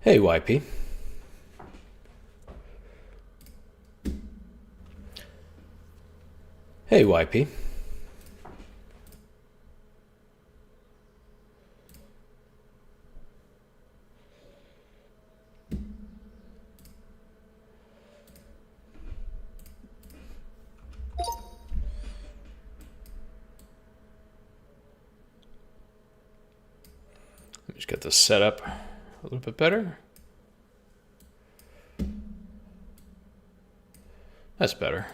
Hey, YP. Hey, YP. Let me just get this set up a little bit better. That's better.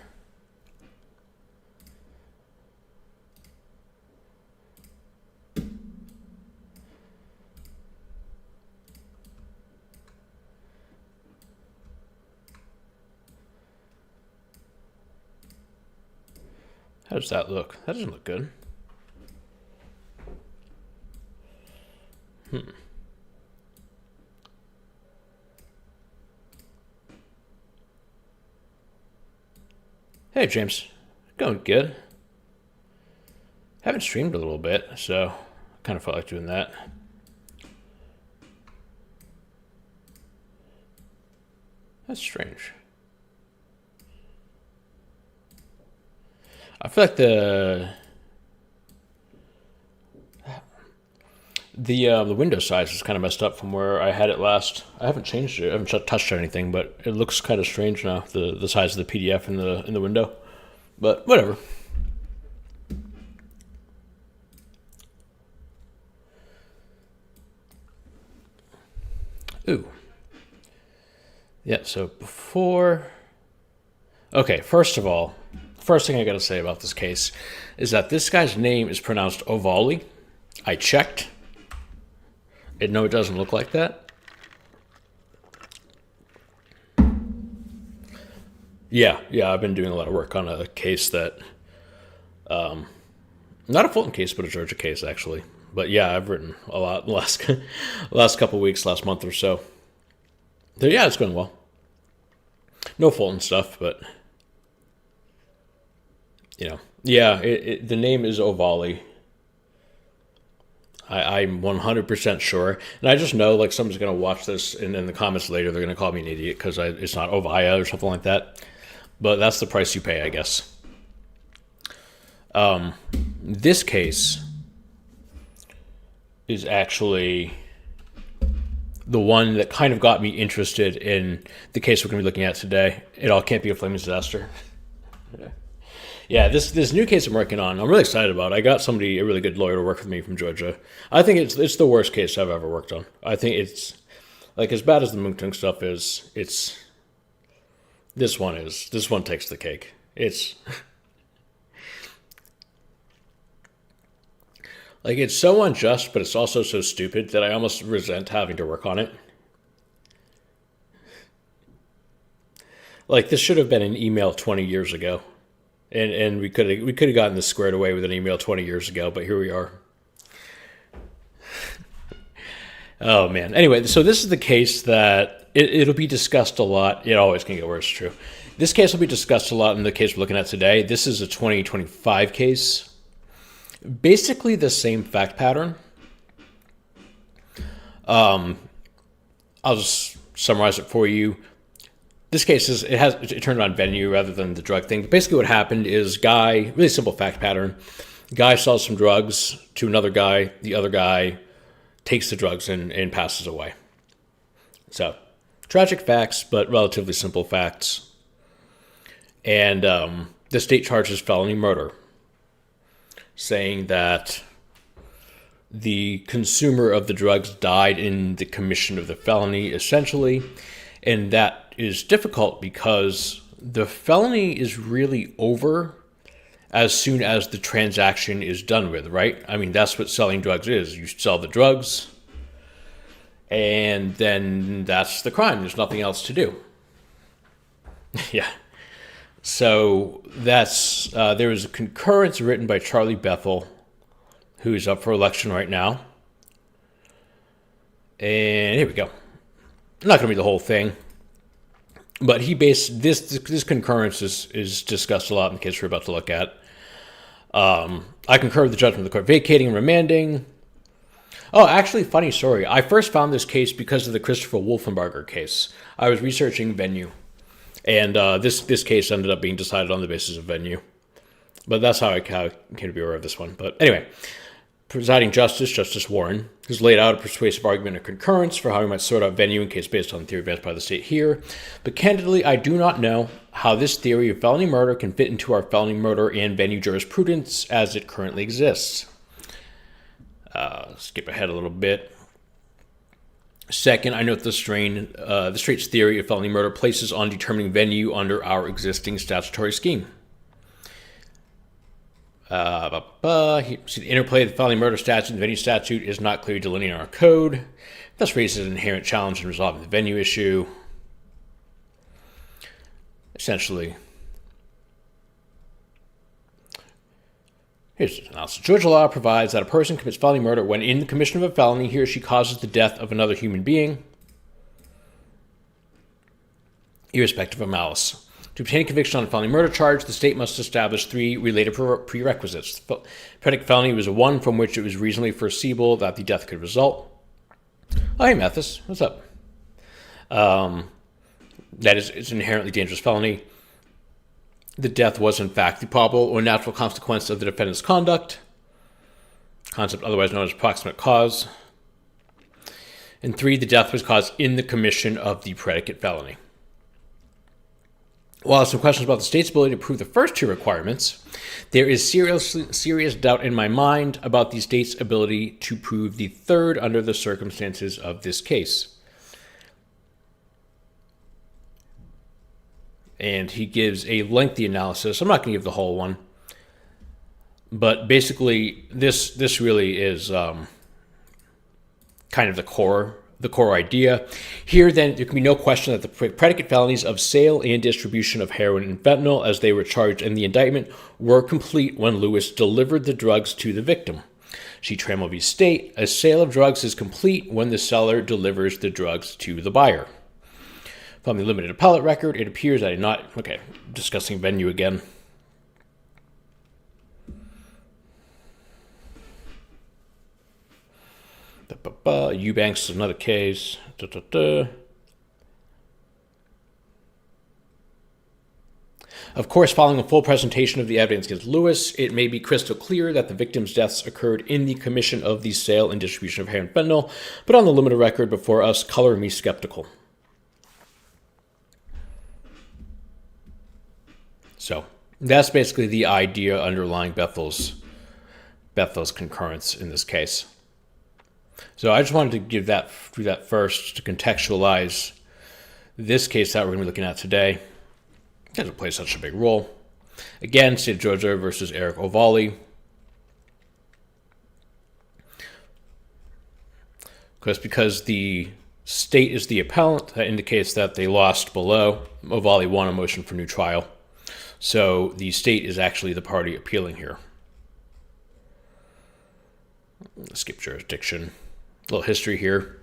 How does that look? That doesn't look good. Hey, James. Going good. Haven't streamed a little bit, so kind of felt like doing that. That's strange. I feel like the window size is kind of messed up from where I had it last. I haven't changed it. I haven't touched anything, but it looks kind of strange now. The size of the PDF in the window, but whatever. Ooh. Yeah. So before. Okay. First of all, first thing I got to say about this case is that this guy's name is pronounced Ovalle. I checked. No, it doesn't look like that. Yeah, I've been doing a lot of work on a case that, not a Fulton case, but a Georgia case actually. But yeah, I've written a lot in the last couple of weeks, last month or so. So yeah, it's going well. No Fulton stuff, but yeah. The name is Ovalle. I'm 100% sure. And I just know, like, someone's going to watch this, and in the comments later, they're going to call me an idiot because it's not Ovalle or something like that. But that's the price you pay, I guess. This case is actually the one that kind of got me interested in the case we're going to be looking at today. It All Can't Be a Flaming Disaster. Yeah, this new case I'm working on, I'm really excited about. I got a really good lawyer to work with me from Georgia. I think it's the worst case I've ever worked on. I think it's, like, as bad as the Moontung stuff is, this one takes the cake. It's like, it's so unjust, but it's also so stupid that I almost resent having to work on it. Like, this should have been an email 20 years ago. And we could have gotten this squared away with an email 20 years ago, but here we are. Oh, man. Anyway, so this is the case that it'll be discussed a lot. It always can get worse, true. This case will be discussed a lot in the case we're looking at today. This is a 2025 case. Basically the same fact pattern. I'll just summarize it for you. This case it turned on venue rather than the drug thing. But basically what happened is really simple fact pattern. Guy sells some drugs to another guy. The other guy takes the drugs and passes away. So, tragic facts, but relatively simple facts. And the state charges felony murder, saying that the consumer of the drugs died in the commission of the felony, essentially. And that is difficult because the felony is really over as soon as the transaction is done with, right? I mean, that's what selling drugs is. You sell the drugs, and then that's the crime. There's nothing else to do. Yeah. So there was a concurrence written by Charlie Bethel, who is up for election right now. And here we go. I'm not going to read the whole thing, but he based this concurrence is discussed a lot in the case we're about to look at. I concur with the judgment of the court vacating and remanding. Oh, actually, funny story. I first found this case because of the Christopher Wolfenbarger case. I was researching venue, and this case ended up being decided on the basis of venue. But that's how I came to be aware of this one. But anyway, presiding justice, Justice Warren, has laid out a persuasive argument of concurrence for how we might sort out venue in case based on the theory advanced by the state here. But candidly, I do not know how this theory of felony murder can fit into our felony murder and venue jurisprudence as it currently exists. Skip ahead a little bit. Second, I note the state's theory of felony murder places on determining venue under our existing statutory scheme. See, the interplay of the felony murder statute and the venue statute is not clearly delineated in our code. Thus raises an inherent challenge in resolving the venue issue. Essentially, here's the analysis. Georgia law provides that a person commits felony murder when in the commission of a felony he or she causes the death of another human being, irrespective of malice. To obtain a conviction on a felony murder charge, the state must establish 3 related prerequisites. The predicate felony was one from which it was reasonably foreseeable that the death could result. Oh, hey, Mathis. What's up? That is, it's an inherently dangerous felony. The death was, in fact, the probable or natural consequence of the defendant's conduct, concept otherwise known as proximate cause. And 3, the death was caused in the commission of the predicate felony. While some questions about the state's ability to prove the first 2 requirements, there is serious doubt in my mind about the state's ability to prove the third under the circumstances of this case. And he gives a lengthy analysis. I'm not going to give the whole one, but basically this really is kind of the core idea. Here, then, there can be no question that the predicate felonies of sale and distribution of heroin and fentanyl, as they were charged in the indictment, were complete when Lewis delivered the drugs to the victim. See Trammell v. State, a sale of drugs is complete when the seller delivers the drugs to the buyer. From the limited appellate record, it appears that discussing venue again. Eubanks is another case. Of course, following a full presentation of the evidence against Lewis, it may be crystal clear that the victim's deaths occurred in the commission of the sale and distribution of heroin and fentanyl, but on the limited record before us, color me skeptical. So that's basically the idea underlying Bethel's concurrence in this case. So I just wanted to do that first to contextualize this case that we're going to be looking at today. It doesn't play such a big role. Again, State of Georgia versus Erik Ovalle. Because the state is the appellant, that indicates that they lost below. Ovalle won a motion for new trial. So the state is actually the party appealing here. Skip jurisdiction. A little history here.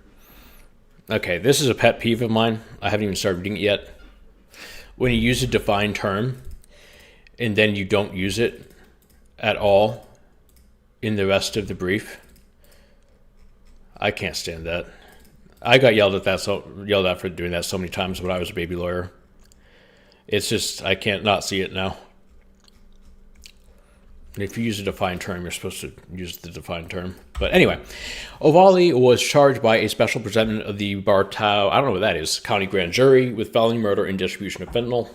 Okay, this is a pet peeve of mine. I haven't even started reading it yet. When you use a defined term and then you don't use it at all in the rest of the brief, I can't stand that. I got yelled at for doing that so many times when I was a baby lawyer. It's just, I can't not see it now. And if you use a defined term, you're supposed to use the defined term. But anyway, Ovalle was charged by a special presentment of the Bartow, I don't know what that is, county grand jury with felony murder and distribution of fentanyl.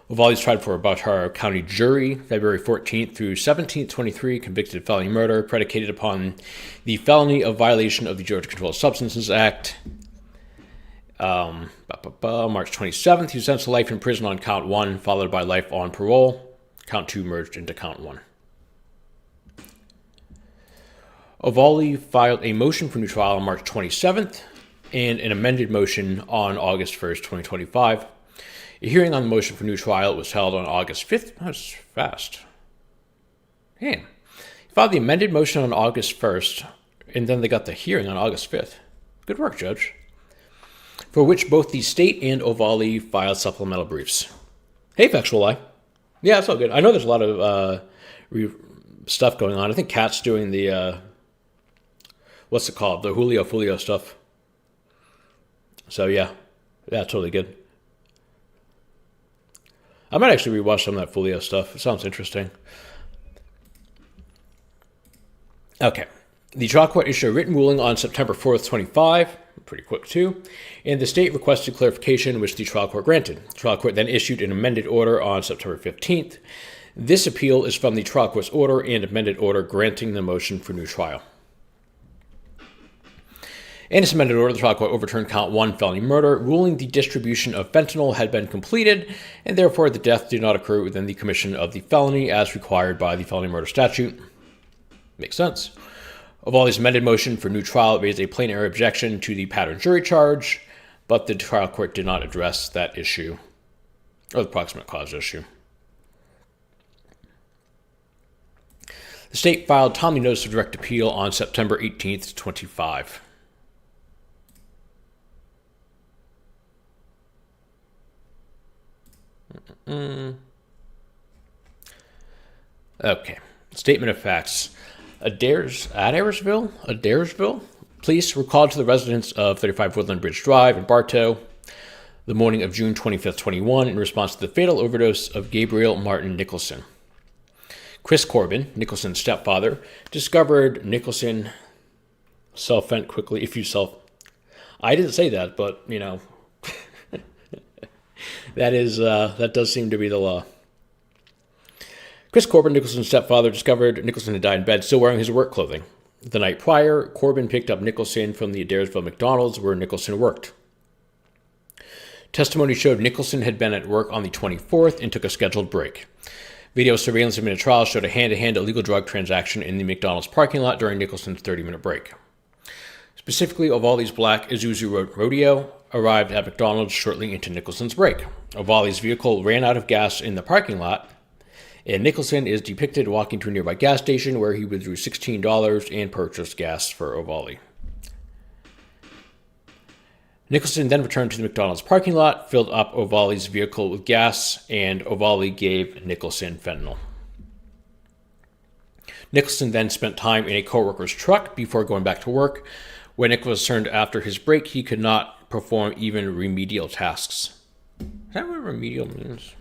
Ovalle's tried for a Bartow County jury, February 14th through 17th, 23, convicted of felony murder, predicated upon the felony of violation of the Georgia Controlled Substances Act. March 27th, he was sentenced to life in prison on count 1, followed by life on parole. Count 2 merged into count 1. Ovalle filed a motion for new trial on March 27th and an amended motion on August 1st, 2025. A hearing on the motion for new trial was held on August 5th. That's fast. Damn. He filed the amended motion on August 1st, and then they got the hearing on August 5th. Good work, Judge. For which both the state and Ovalle filed supplemental briefs. Hey, Factual Lie. Yeah, it's all good. I know there's a lot of stuff going on. I think Kat's doing the, what's it called? The Julio Fulio stuff. So yeah, totally good. I might actually rewatch some of that Fulio stuff. It sounds interesting. Okay. The trial court issued a written ruling on September 4th, 25, pretty quick too, and the state requested clarification, which the trial court granted. The trial court then issued an amended order on September 15th. This appeal is from the trial court's order and amended order granting the motion for new trial. In its amended order, the trial court overturned count 1, felony murder, ruling the distribution of fentanyl had been completed, and therefore the death did not occur within the commission of the felony as required by the felony murder statute. Makes sense. Ovalle's amended motion for new trial raised a plain error objection to the pattern jury charge, but the trial court did not address that issue, or the proximate cause issue. The state filed timely notice of direct appeal on September 18th, 25. Okay. Statement of facts. Adairsville, police were called to the residence of 35 Woodland Bridge Drive in Bartow the morning of June 25th, 21, in response to the fatal overdose of Gabriel Martin Nicholson. Chris Corbin, Nicholson's stepfather, discovered Nicholson self-vent quickly. I didn't say that, but that does seem to be the law. Chris Corbin, Nicholson's stepfather, discovered Nicholson had died in bed, still wearing his work clothing. The night prior, Corbin picked up Nicholson from the Adairsville McDonald's where Nicholson worked. Testimony showed Nicholson had been at work on the 24th and took a scheduled break. Video surveillance of a trial showed a hand-to-hand illegal drug transaction in the McDonald's parking lot during Nicholson's 30-minute break. Specifically, Ovalle's black Isuzu Rodeo arrived at McDonald's shortly into Nicholson's break. Ovalle's vehicle ran out of gas in the parking lot, and Nicholson is depicted walking to a nearby gas station where he withdrew $16 and purchased gas for Ovalle. Nicholson then returned to the McDonald's parking lot, filled up Ovalle's vehicle with gas, and Ovalle gave Nicholson fentanyl. Nicholson then spent time in a co-worker's truck before going back to work. When Nick was concerned after his break, he could not perform even remedial tasks. Is that what remedial means?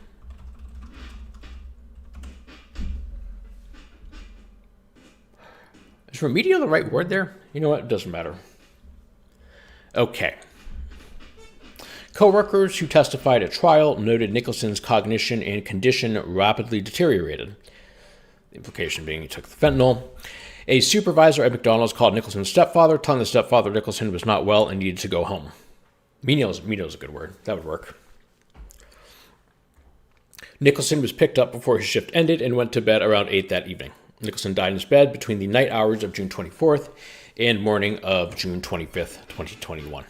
Is remedial the right word there? You know what? It doesn't matter. Okay. Co-workers who testified at trial noted Nicholson's cognition and condition rapidly deteriorated. The implication being he took the fentanyl. A supervisor at McDonald's called Nicholson's stepfather, telling the stepfather Nicholson was not well and needed to go home. Menial is a good word. That would work. Nicholson was picked up before his shift ended and went to bed around 8 that evening. Nicholson died in his bed between the night hours of June 24th and morning of June 25th, 2021.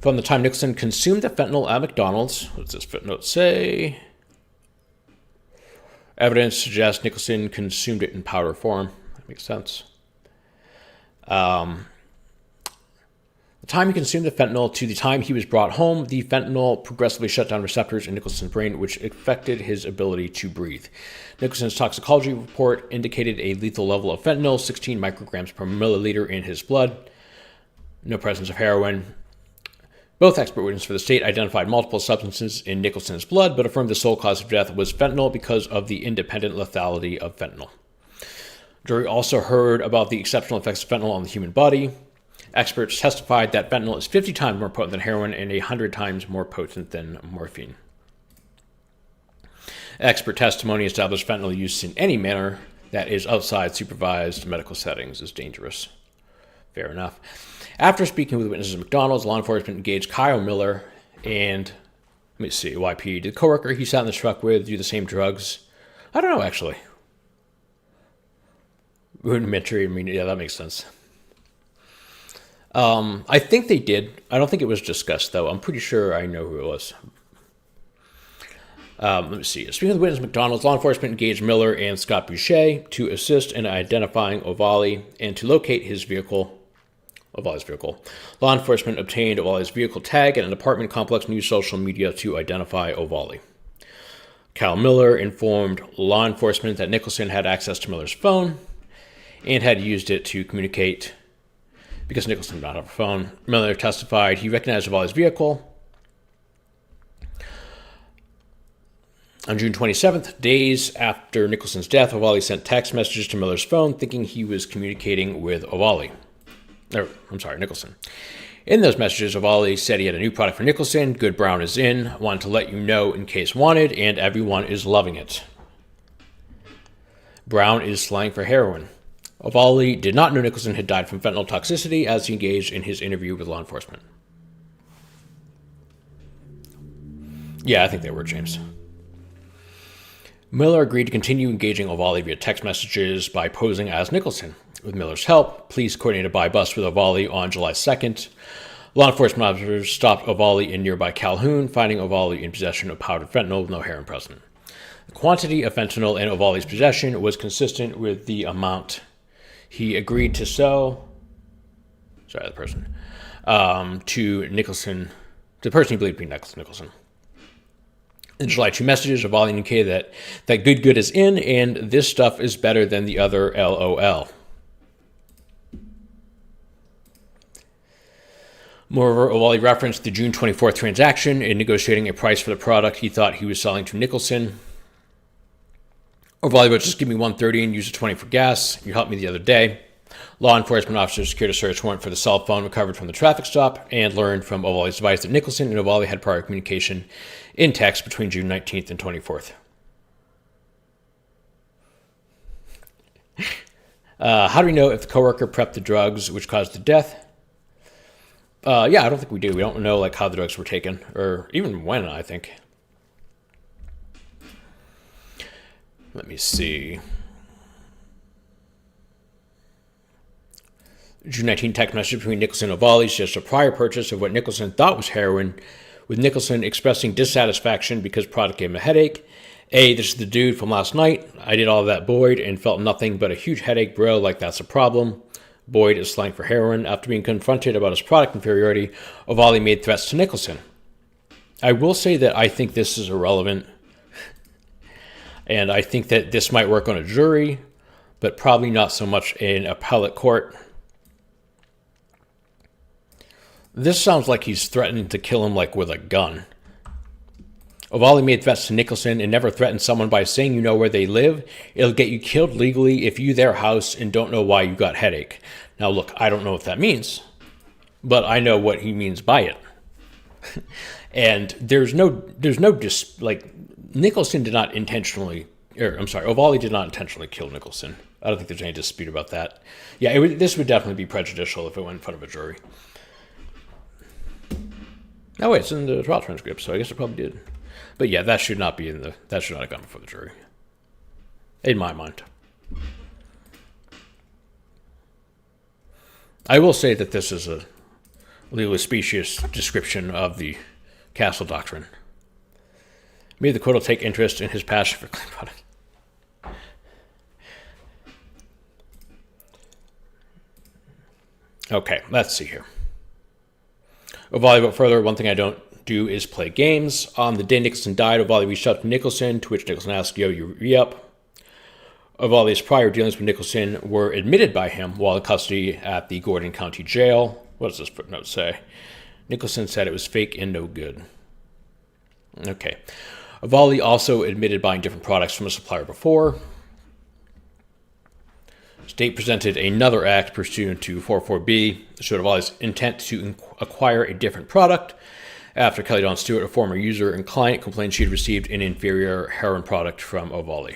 From the time Nicholson consumed the fentanyl at McDonald's, what does this footnote say? Evidence suggests Nicholson consumed it in powder form. That makes sense. The time he consumed the fentanyl to the time he was brought home, the fentanyl progressively shut down receptors in Nicholson's brain, which affected his ability to breathe. Nicholson's toxicology report indicated a lethal level of fentanyl, 16 micrograms per milliliter in his blood. No presence of heroin. Both expert witnesses for the state identified multiple substances in Nicholson's blood, but affirmed the sole cause of death was fentanyl because of the independent lethality of fentanyl. The jury also heard about the exceptional effects of fentanyl on the human body. Experts testified that fentanyl is 50 times more potent than heroin and 100 times more potent than morphine. Expert testimony established fentanyl use in any manner that is outside supervised medical settings is dangerous. Fair enough. After speaking with witnesses at McDonald's, law enforcement engaged Kyle Miller and, YP. Did the coworker he sat in the truck with do the same drugs? I don't know, actually. Rudimentary, that makes sense. I think they did. I don't think it was discussed, though. I'm pretty sure I know who it was. Let me see. Speaking of the witness at McDonald's, law enforcement engaged Miller and Scott Boucher to assist in identifying Ovalle and to locate Ovalle's vehicle. Law enforcement obtained Ovalle's vehicle tag at an apartment complex and used social media to identify Ovalle. Cal Miller informed law enforcement that Nicholson had access to Miller's phone and had used it to communicate because Nicholson did not have a phone. Miller testified he recognized Ovalle's vehicle. On June 27th, days after Nicholson's death, Ovalle sent text messages to Miller's phone thinking he was communicating with Nicholson. In those messages, Ovalle said he had a new product for Nicholson. Good Brown is in. Wanted to let you know in case wanted, and everyone is loving it. Brown is slang for heroin. Ovalle did not know Nicholson had died from fentanyl toxicity as he engaged in his interview with law enforcement. Yeah, I think they were, James. Miller agreed to continue engaging Ovalle via text messages by posing as Nicholson. With Miller's help, police coordinated a buy bust with Ovalle on July 2nd. Law enforcement officers stopped Ovalle in nearby Calhoun, finding Ovalle in possession of powdered fentanyl with no heroin present. The quantity of fentanyl in Ovalle's possession was consistent with the amount he agreed to sell to Nicholson, to the person he believed to be Nicholson. In July 2 messages, Ovalle indicated that good is in, and this stuff is better than the other LOL. Moreover, Ovalle referenced the June 24th transaction in negotiating a price for the product he thought he was selling to Nicholson. Ovalle wrote, just give me $130 and use the $20 for gas. You helped me the other day. Law enforcement officers secured a search warrant for the cell phone recovered from the traffic stop and learned from Ovalle's device that Nicholson and Ovalle had prior communication in text between June 19th and 24th. How do we know if the coworker prepped the drugs which caused the death? I don't think we do. We don't know how the drugs were taken or even when, I think. Let me see. June 19 text message between Nicholson and Ovalle suggests a prior purchase of what Nicholson thought was heroin, with Nicholson expressing dissatisfaction because product gave him a headache. This is the dude from last night. I did all of that Boyd and felt nothing but a huge headache, bro. That's a problem. Boyd is slang for heroin. After being confronted about his product inferiority, Ovalle made threats to Nicholson. I will say that I think this is irrelevant, and I think that this might work on a jury, but probably not so much in appellate court. This sounds like he's threatening to kill him with a gun. Ovalle made threats to Nicholson and never threatened someone by saying you know where they live. It'll get you killed legally if you their house and don't know why you got headache. Now look, I don't know what that means, but I know what he means by it. And Nicholson did not intentionally, Ovalle did not intentionally kill Nicholson. I don't think there's any dispute about that. Yeah, this would definitely be prejudicial if it went in front of a jury. Oh wait, it's in the trial transcript, so I guess it probably did. But yeah, that should not have gone before the jury. In my mind. I will say that this is a legally specious description of the Castle Doctrine. Maybe the court will take interest in his passion for clean product. Okay, let's see here. Ovalle wrote further, one thing I don't do is play games. On the day Nicholson died, Ovalle reached out to Nicholson, to which Nicholson asked, yo, you re-up. Ovalle's prior dealings with Nicholson were admitted by him while in custody at the Gordon County Jail. What does this footnote say? Nicholson said it was fake and no good. Okay. Ovalle also admitted buying different products from a supplier before. State presented another act pursuant to 404B that showed Ovalle's intent to acquire a different product after Kelly Dawn Stewart, a former user and client, complained she had received an inferior heroin product from Ovalle.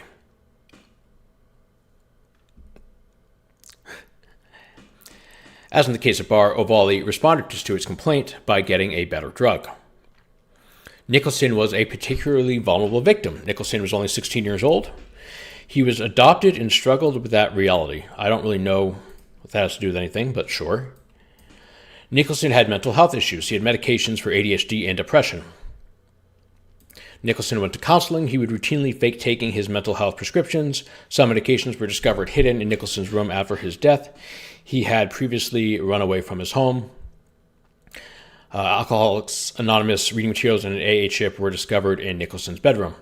As in the case of Barr, Ovalle responded to Stewart's complaint by getting a better drug. Nicholson was a particularly vulnerable victim. Nicholson was only 16 years old. He was adopted and struggled with that reality. I don't really know what that has to do with anything, but sure. Nicholson had mental health issues. He had medications for ADHD and depression. Nicholson went to counseling. He would routinely fake taking his mental health prescriptions. Some medications were discovered hidden in Nicholson's room after his death. He had previously run away from his home. Alcoholics Anonymous reading materials and an AA chip were discovered in Nicholson's bedroom.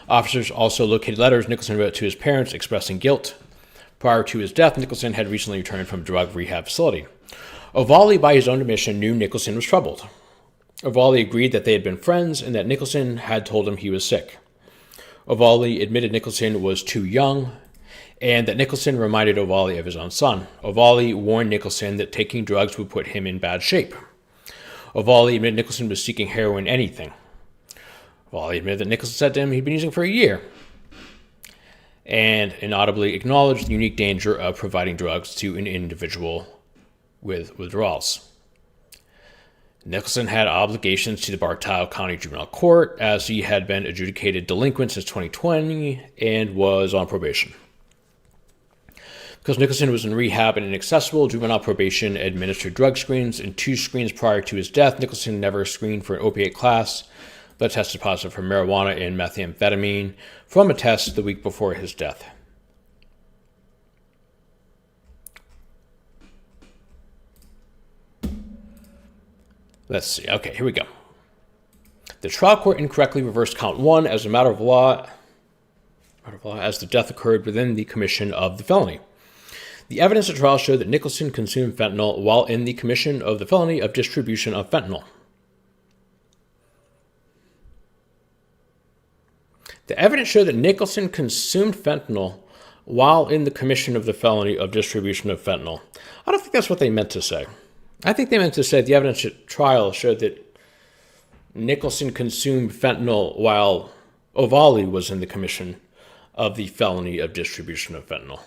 Officers also located letters Nicholson wrote to his parents expressing guilt. Prior to his death, Nicholson had recently returned from a drug rehab facility. Ovalle, by his own admission, knew Nicholson was troubled. Ovalle agreed that they had been friends and that Nicholson had told him he was sick. Ovalle admitted Nicholson was too young and that Nicholson reminded Ovalle of his own son. Ovalle warned Nicholson that taking drugs would put him in bad shape. Ovalle admitted Nicholson was seeking heroin anything. Ovalle admitted that Nicholson said to him he'd been using for a year and inaudibly acknowledged the unique danger of providing drugs to an individual with withdrawals. Nicholson had obligations to the Bartow County Juvenile Court as he had been adjudicated delinquent since 2020 and was on probation. Because Nicholson was in rehab and inaccessible, juvenile probation administered drug screens. In 2 screens prior to his death, Nicholson never screened for an opiate class, but tested positive for marijuana and methamphetamine from a test the week before his death. Let's see. Okay, here we go. The trial court incorrectly reversed count 1 as a matter of law, as the death occurred within the commission of the felony. The evidence at trial showed that Nicholson consumed fentanyl while in the commission of the felony of distribution of fentanyl. The evidence showed that Nicholson consumed fentanyl while in the commission of the felony of distribution of fentanyl. I don't think that's what they meant to say. I think they meant to say the evidence at trial showed that Nicholson consumed fentanyl while Ovalle was in the commission of the felony of distribution of fentanyl.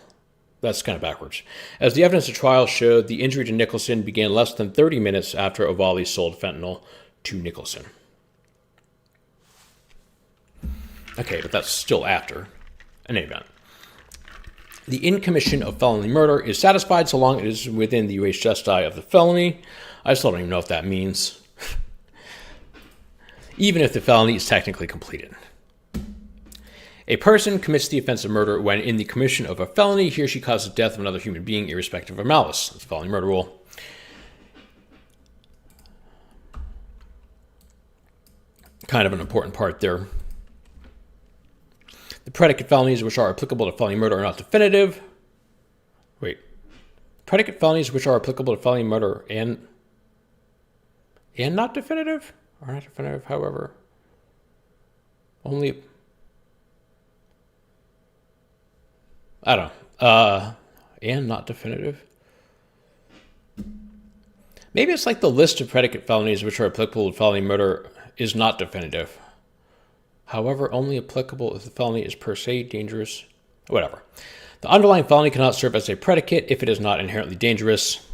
That's kind of backwards. As the evidence at trial showed, the injury to Nicholson began less than 30 minutes after Ovalle sold fentanyl to Nicholson. Okay, but that's still after. In any event. The in commission of felony murder is satisfied so long as it is within the res gestae of the felony. I still don't even know what that means. Even if the felony is technically completed. A person commits the offense of murder when in the commission of a felony, he or she causes the death of another human being irrespective of malice. That's the felony murder rule. Kind of an important part there. The predicate felonies which are applicable to felony murder are not definitive. Wait. Predicate felonies which are applicable to felony murder and not definitive? Are not definitive, however. Only... I don't know. And not definitive. Maybe it's like the list of predicate felonies which are applicable to felony murder is not definitive. However, only applicable if the felony is per se dangerous. Whatever. The underlying felony cannot serve as a predicate if it is not inherently dangerous.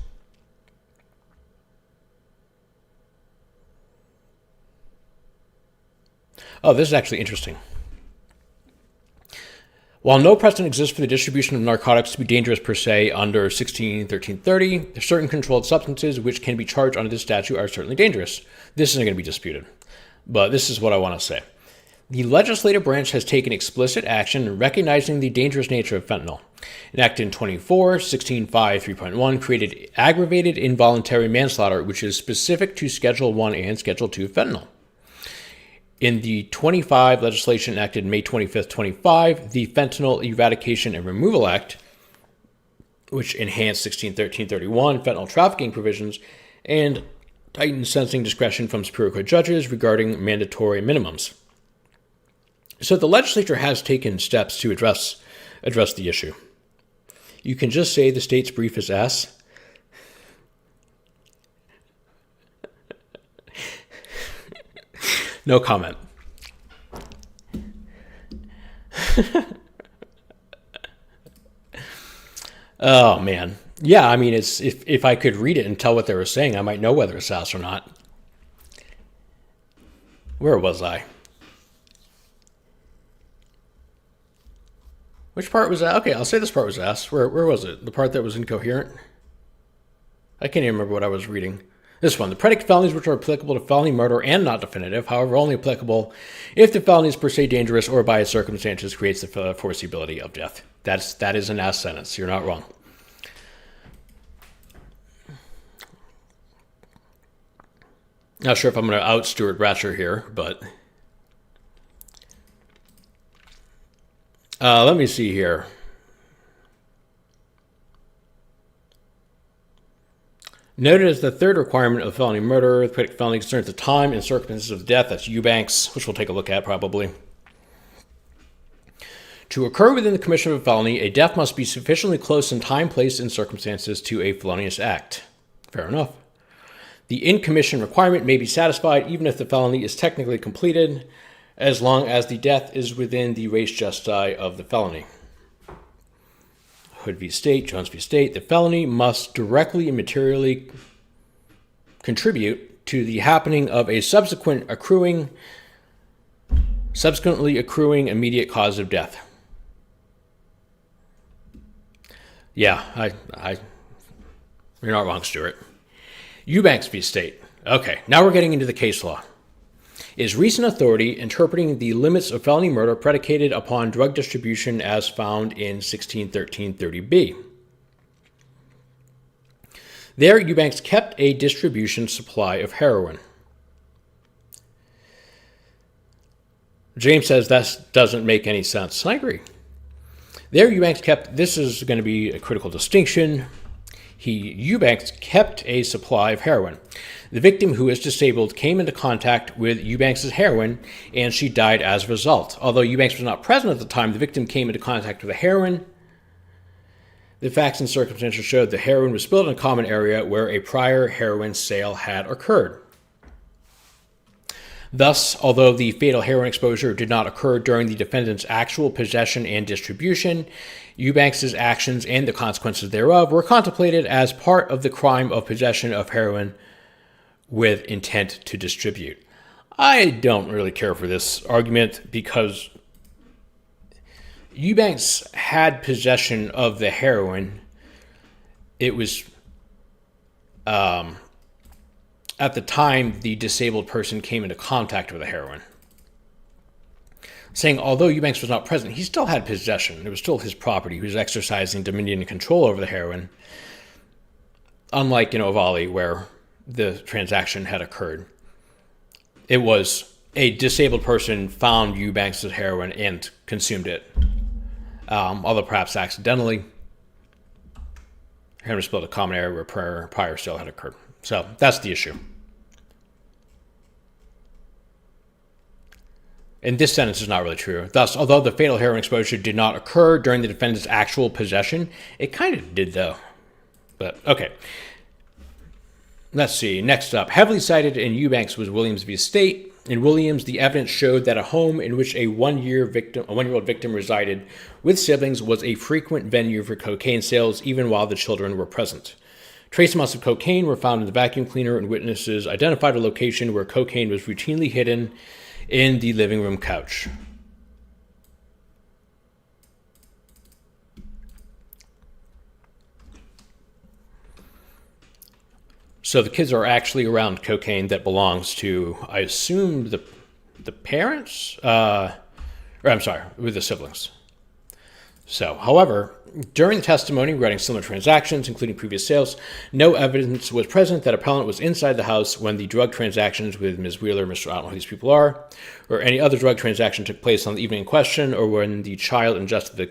Oh, this is actually interesting. While no precedent exists for the distribution of narcotics to be dangerous per se under 16-1330, certain controlled substances which can be charged under this statute are certainly dangerous. This isn't going to be disputed, but this is what I want to say. The legislative branch has taken explicit action in recognizing the dangerous nature of fentanyl. Enacted in 16.5.3.1 created aggravated involuntary manslaughter, which is specific to Schedule 1 and Schedule 2 of fentanyl. In the 25 legislation enacted May 25th, 25, the Fentanyl Eradication and Removal Act, which enhanced 16.13.31 fentanyl trafficking provisions and tightened sentencing discretion from Superior Court judges regarding mandatory minimums. So the legislature has taken steps to address the issue. You can just say the state's brief is S. No comment. Oh, man. Yeah, I mean, it's if I could read it and tell what they were saying, I might know whether it's S or not. Where was I? Which part was that? Okay, I'll say this part was S. Where was it? The part that was incoherent? I can't even remember what I was reading. This one, the predicate felonies which are applicable to felony murder and not definitive, however, only applicable if the felony is per se dangerous or by its circumstances creates the foreseeability of death. That is an S sentence. You're not wrong. Not sure if I'm going to out Stuart Bratcher here, but Let me see here. Noted as the third requirement of felony murder, the predicate felony concerns the time and circumstances of death. That's Eubanks, which we'll take a look at probably. To occur within the commission of a felony, a death must be sufficiently close in time, place, and circumstances to a felonious act. Fair enough. The in-commission requirement may be satisfied even if the felony is technically completed, as long as the death is within the res justi of the felony. Hood v. State, Jones v. State, the felony must directly and materially contribute to the happening of a subsequently accruing immediate cause of death. Yeah, you're not wrong, Stuart. Eubanks v. State. Okay, now we're getting into the case law. Is recent authority interpreting the limits of felony murder predicated upon drug distribution as found in 1613-30B. There, Eubanks kept a distribution supply of heroin. James says that doesn't make any sense. I agree. There, Eubanks kept, this is going to be a critical distinction. Eubanks kept a supply of heroin. The victim, who is disabled, came into contact with Eubanks' heroin, and she died as a result. Although Eubanks was not present at the time, the victim came into contact with the heroin. The facts and circumstances showed the heroin was spilled in a common area where a prior heroin sale had occurred. Thus, although the fatal heroin exposure did not occur during the defendant's actual possession and distribution, Eubanks' actions and the consequences thereof were contemplated as part of the crime of possession of heroin with intent to distribute. I don't really care for this argument because Eubanks had possession of the heroin. It was, at the time the disabled person came into contact with the heroin. Saying although Eubanks was not present, he still had possession. It was still his property. He was exercising dominion and control over the heroin. Unlike in Ovalle, where the transaction had occurred. It was a disabled person found Eubanks' heroin and consumed it. Although perhaps accidentally. Heroin was spilled in a common area where prior sale had occurred. So that's the issue. And this sentence is not really true. Thus, although the fatal heroin exposure did not occur during the defendant's actual possession, it kind of did though. But, okay. Let's see. Next up, heavily cited in Eubanks was Williams v. State. In Williams, the evidence showed that a home in which a one-year-old victim resided with siblings was a frequent venue for cocaine sales, even while the children were present. Trace amounts of cocaine were found in the vacuum cleaner, and witnesses identified a location where cocaine was routinely hidden in the living room couch. So the kids are actually around cocaine that belongs to, I assume, the parents? With the siblings. So, however, during the testimony regarding similar transactions, including previous sales, no evidence was present that appellant was inside the house when the drug transactions with Ms. Wheeler, I don't know who these people are, or any other drug transaction took place on the evening in question, or when the child ingested the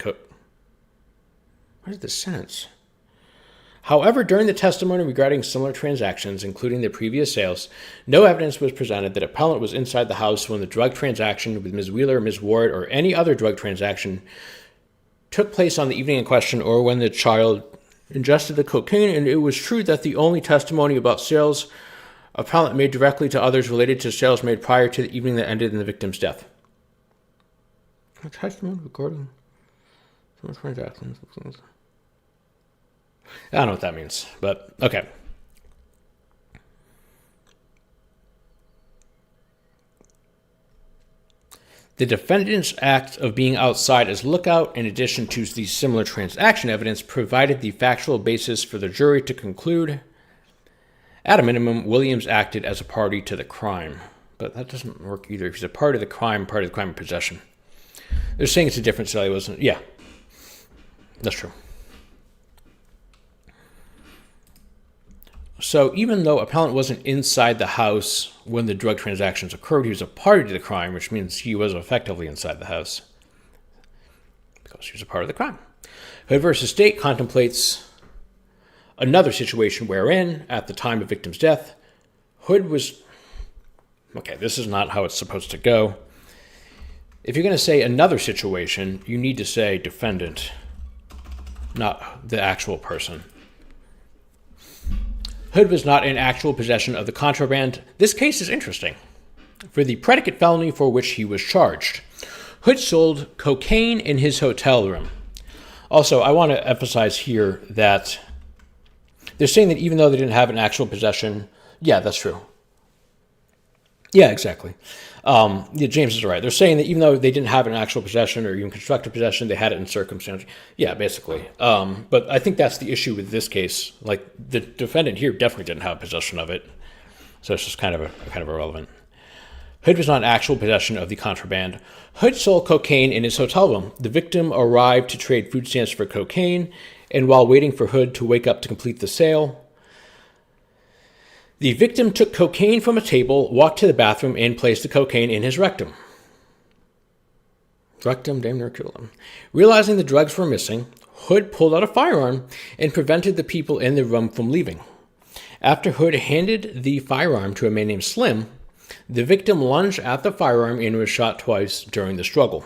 What is this sentence? However, during the testimony regarding similar transactions, including the previous sales, no evidence was presented that appellant was inside the house when the drug transaction with Ms. Wheeler, Ms. Ward, or any other drug transaction took place on the evening in question, or when the child ingested the cocaine, and it was true that the only testimony about sales appellant made directly to others related to sales made prior to the evening that ended in the victim's death. A testimony regarding similar transactions. I don't know what that means, but okay. The defendant's act of being outside as lookout, in addition to the similar transaction evidence, provided the factual basis for the jury to conclude, at a minimum, Williams acted as a party to the crime. But that doesn't work either. If he's a part of the crime of possession. They're saying it's a different sale, he wasn't. Yeah, that's true. So even though appellant wasn't inside the house when the drug transactions occurred, he was a party to the crime, which means he was effectively inside the house. because he was a part of the crime. Hood versus State contemplates another situation wherein, at the time of victim's death, Hood was... Okay, this is not how it's supposed to go. If you're going to say another situation, you need to say defendant, not the actual person. Hood was not in actual possession of the contraband. This case is interesting. For the predicate felony for which he was charged, Hood sold cocaine in his hotel room. Also, I want to emphasize here that they're saying that even though they didn't have an actual possession, yeah, that's true. Yeah, exactly. James is right. They're saying that even though they didn't have an actual possession or even constructive possession, they had it in circumstance. Yeah, basically. But I think that's the issue with this case. Like, the defendant here definitely didn't have possession of it, so it's just kind of irrelevant. Hood was not in actual possession of the contraband. Hood sold cocaine in his hotel room. The victim arrived to trade food stamps for cocaine, and while waiting for Hood to wake up to complete the sale, the victim took cocaine from a table, walked to the bathroom, and placed the cocaine in his rectum. Rectum damn near killed him. Realizing the drugs were missing, Hood pulled out a firearm and prevented the people in the room from leaving. After Hood handed the firearm to a man named Slim, the victim lunged at the firearm and was shot twice during the struggle.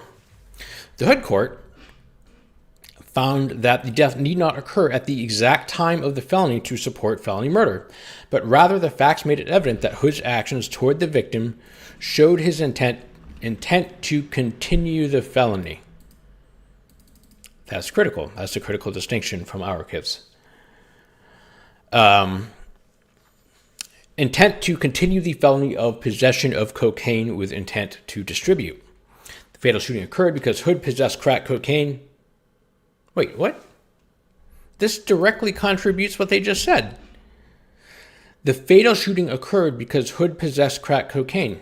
The Hood court found that the death need not occur at the exact time of the felony to support felony murder, but rather the facts made it evident that Hood's actions toward the victim showed his intent to continue the felony. That's critical. That's a critical distinction from our case. Intent to continue the felony of possession of cocaine with intent to distribute. The fatal shooting occurred because Hood possessed crack cocaine. Wait, what? This directly contributes what they just said. The fatal shooting occurred because Hood possessed crack cocaine.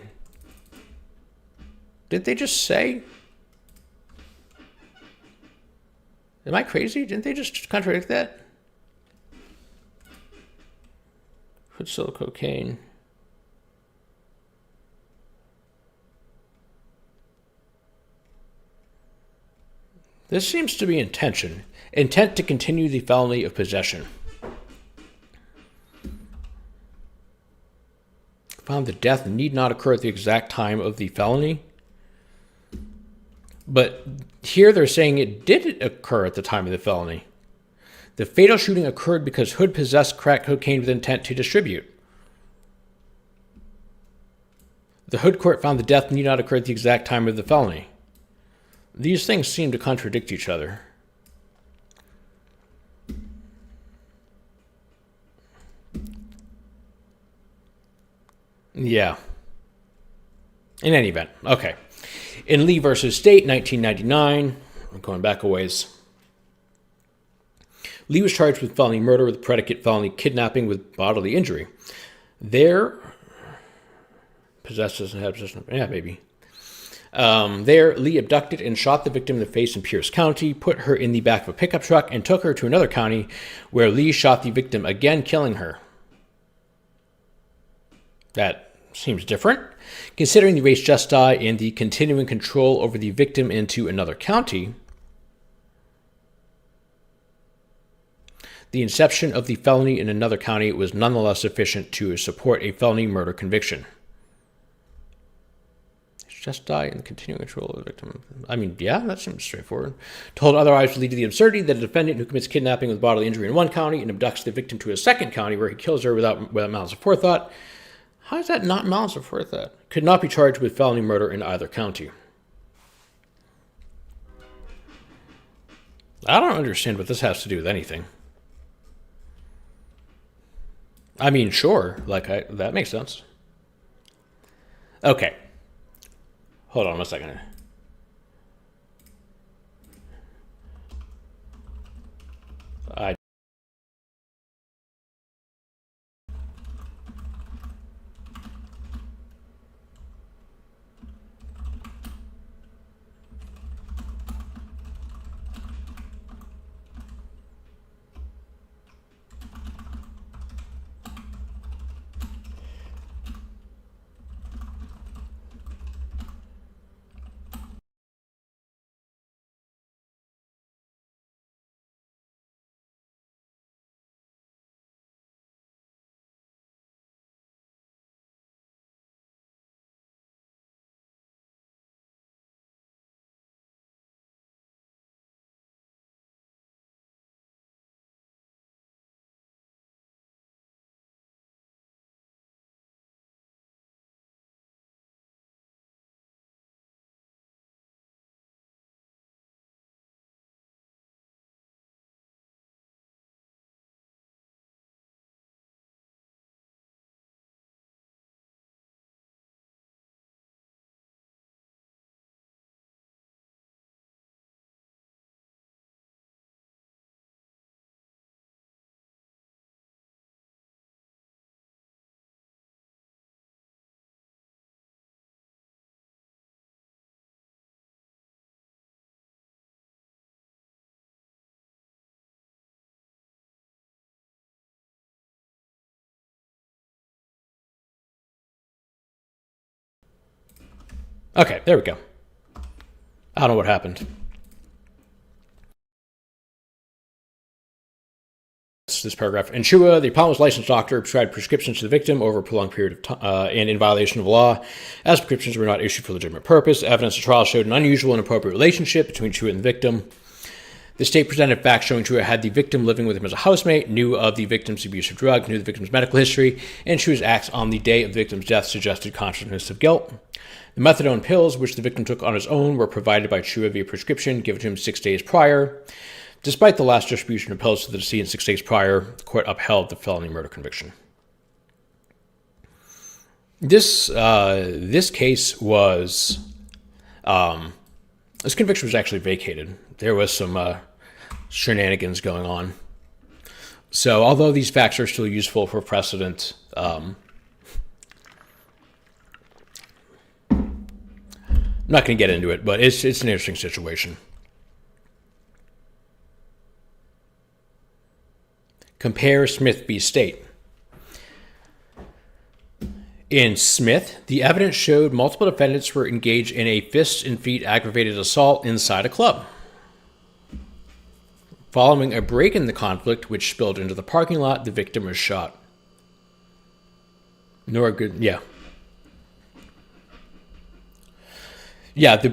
Did they just say? Am I crazy? Didn't they just contradict that? Hood sold cocaine. This seems to be intention. Intent to continue the felony of possession. Found the death need not occur at the exact time of the felony. But here they're saying it did occur at the time of the felony. The fatal shooting occurred because Hood possessed crack cocaine with intent to distribute. The Hood court found the death need not occur at the exact time of the felony. These things seem to contradict each other. Yeah. In any event, okay. In Lee versus State, 1999, I'm going back a ways. Lee was charged with felony murder with predicate felony kidnapping with bodily injury. There, possesses and had possession of, yeah, maybe. There, Lee abducted and shot the victim in the face in Pierce County, put her in the back of a pickup truck, and took her to another county where Lee shot the victim again, killing her. That seems different. Considering the res justi and the continuing control over the victim into another county, the inception of the felony in another county was nonetheless sufficient to support a felony murder conviction. Justi and continuing control of the victim. I mean, yeah, that seems straightforward. Told otherwise would lead to the absurdity that a defendant who commits kidnapping with bodily injury in one county and abducts the victim to a second county where he kills her without malice of forethought. How is that not malice of forethought? Could not be charged with felony murder in either county. I don't understand what this has to do with anything. I mean, sure, that makes sense. Okay. Hold on a second. Okay, there we go. I don't know what happened. This paragraph. In Chua, the Palmer's licensed doctor prescribed prescriptions to the victim over a prolonged period of time and in violation of law, as prescriptions were not issued for legitimate purpose. Evidence of trial showed an unusual and inappropriate relationship between Chua and the victim. The state presented facts showing Chua had the victim living with him as a housemate, knew of the victim's abuse of drugs, knew the victim's medical history, and Chua's acts on the day of the victim's death suggested consciousness of guilt. The methadone pills, which the victim took on his own, were provided by Chua via prescription given to him 6 days prior. Despite the last distribution of pills to the decedent 6 days prior, the court upheld the felony murder conviction. This case was, this conviction was actually vacated. There was some shenanigans going on. So although these facts are still useful for precedent, I'm not going to get into it, but it's an interesting situation. Compare Smith v. State. In Smith, the evidence showed multiple defendants were engaged in a fists and feet aggravated assault inside a club. Following a break in the conflict, which spilled into the parking lot, the victim was shot. Yeah, the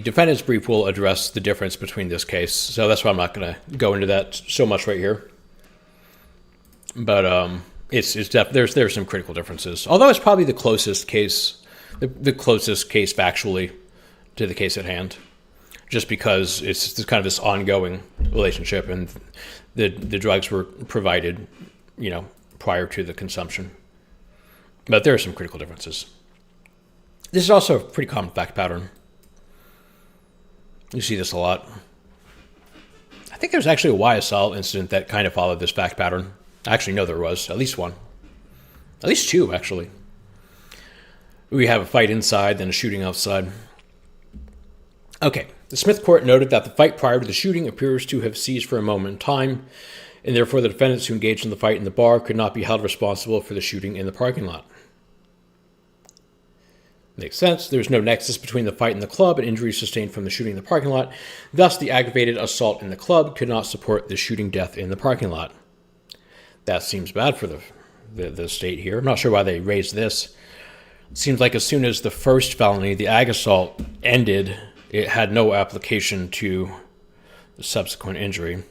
defendant's brief will address the difference between this case, so that's why I'm not going to go into that so much right here. But there's some critical differences. Although it's probably the closest case, the closest case factually to the case at hand, just because it's kind of this ongoing relationship, and the drugs were provided, prior to the consumption. But there are some critical differences. This is also a pretty common fact pattern. You see this a lot. I think there's actually a YSL incident that kind of followed this fact pattern. I actually know there was at least one. At least two, actually. We have a fight inside, then a shooting outside. Okay, the Smith court noted that the fight prior to the shooting appears to have ceased for a moment in time, and therefore the defendants who engaged in the fight in the bar could not be held responsible for the shooting in the parking lot. Makes sense. There's no nexus between the fight in the club and injuries sustained from the shooting in the parking lot. Thus, the aggravated assault in the club could not support the shooting death in the parking lot. That seems bad for the state here. I'm not sure why they raised this. It seems like as soon as the first felony, the ag assault, ended, it had no application to the subsequent injury.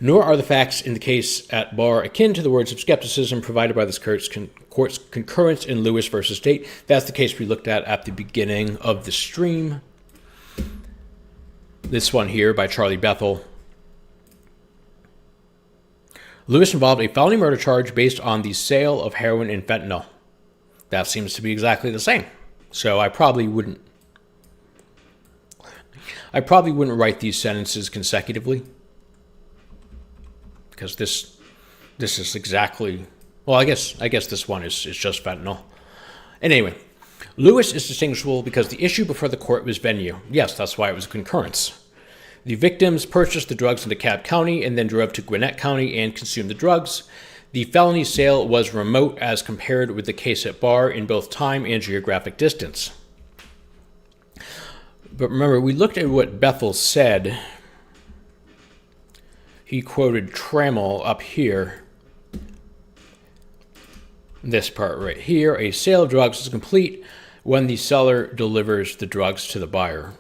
Nor are the facts in the case at bar akin to the words of skepticism provided by this court's concurrence in Lewis versus State. That's the case we looked at the beginning of the stream. This one here by Charlie Bethel. Lewis involved a felony murder charge based on the sale of heroin and fentanyl. That seems to be exactly the same. So I probably wouldn't write these sentences consecutively, because this is exactly, well, I guess this one is just fentanyl. And anyway, Lewis is distinguishable because the issue before the court was venue. Yes, that's why it was a concurrence. The victims purchased the drugs in DeKalb County and then drove to Gwinnett County and consumed the drugs. The felony sale was remote as compared with the case at bar in both time and geographic distance. But remember, we looked at what Bethel said. He quoted Trammell up here. This part right here, a sale of drugs is complete when the seller delivers the drugs to the buyer.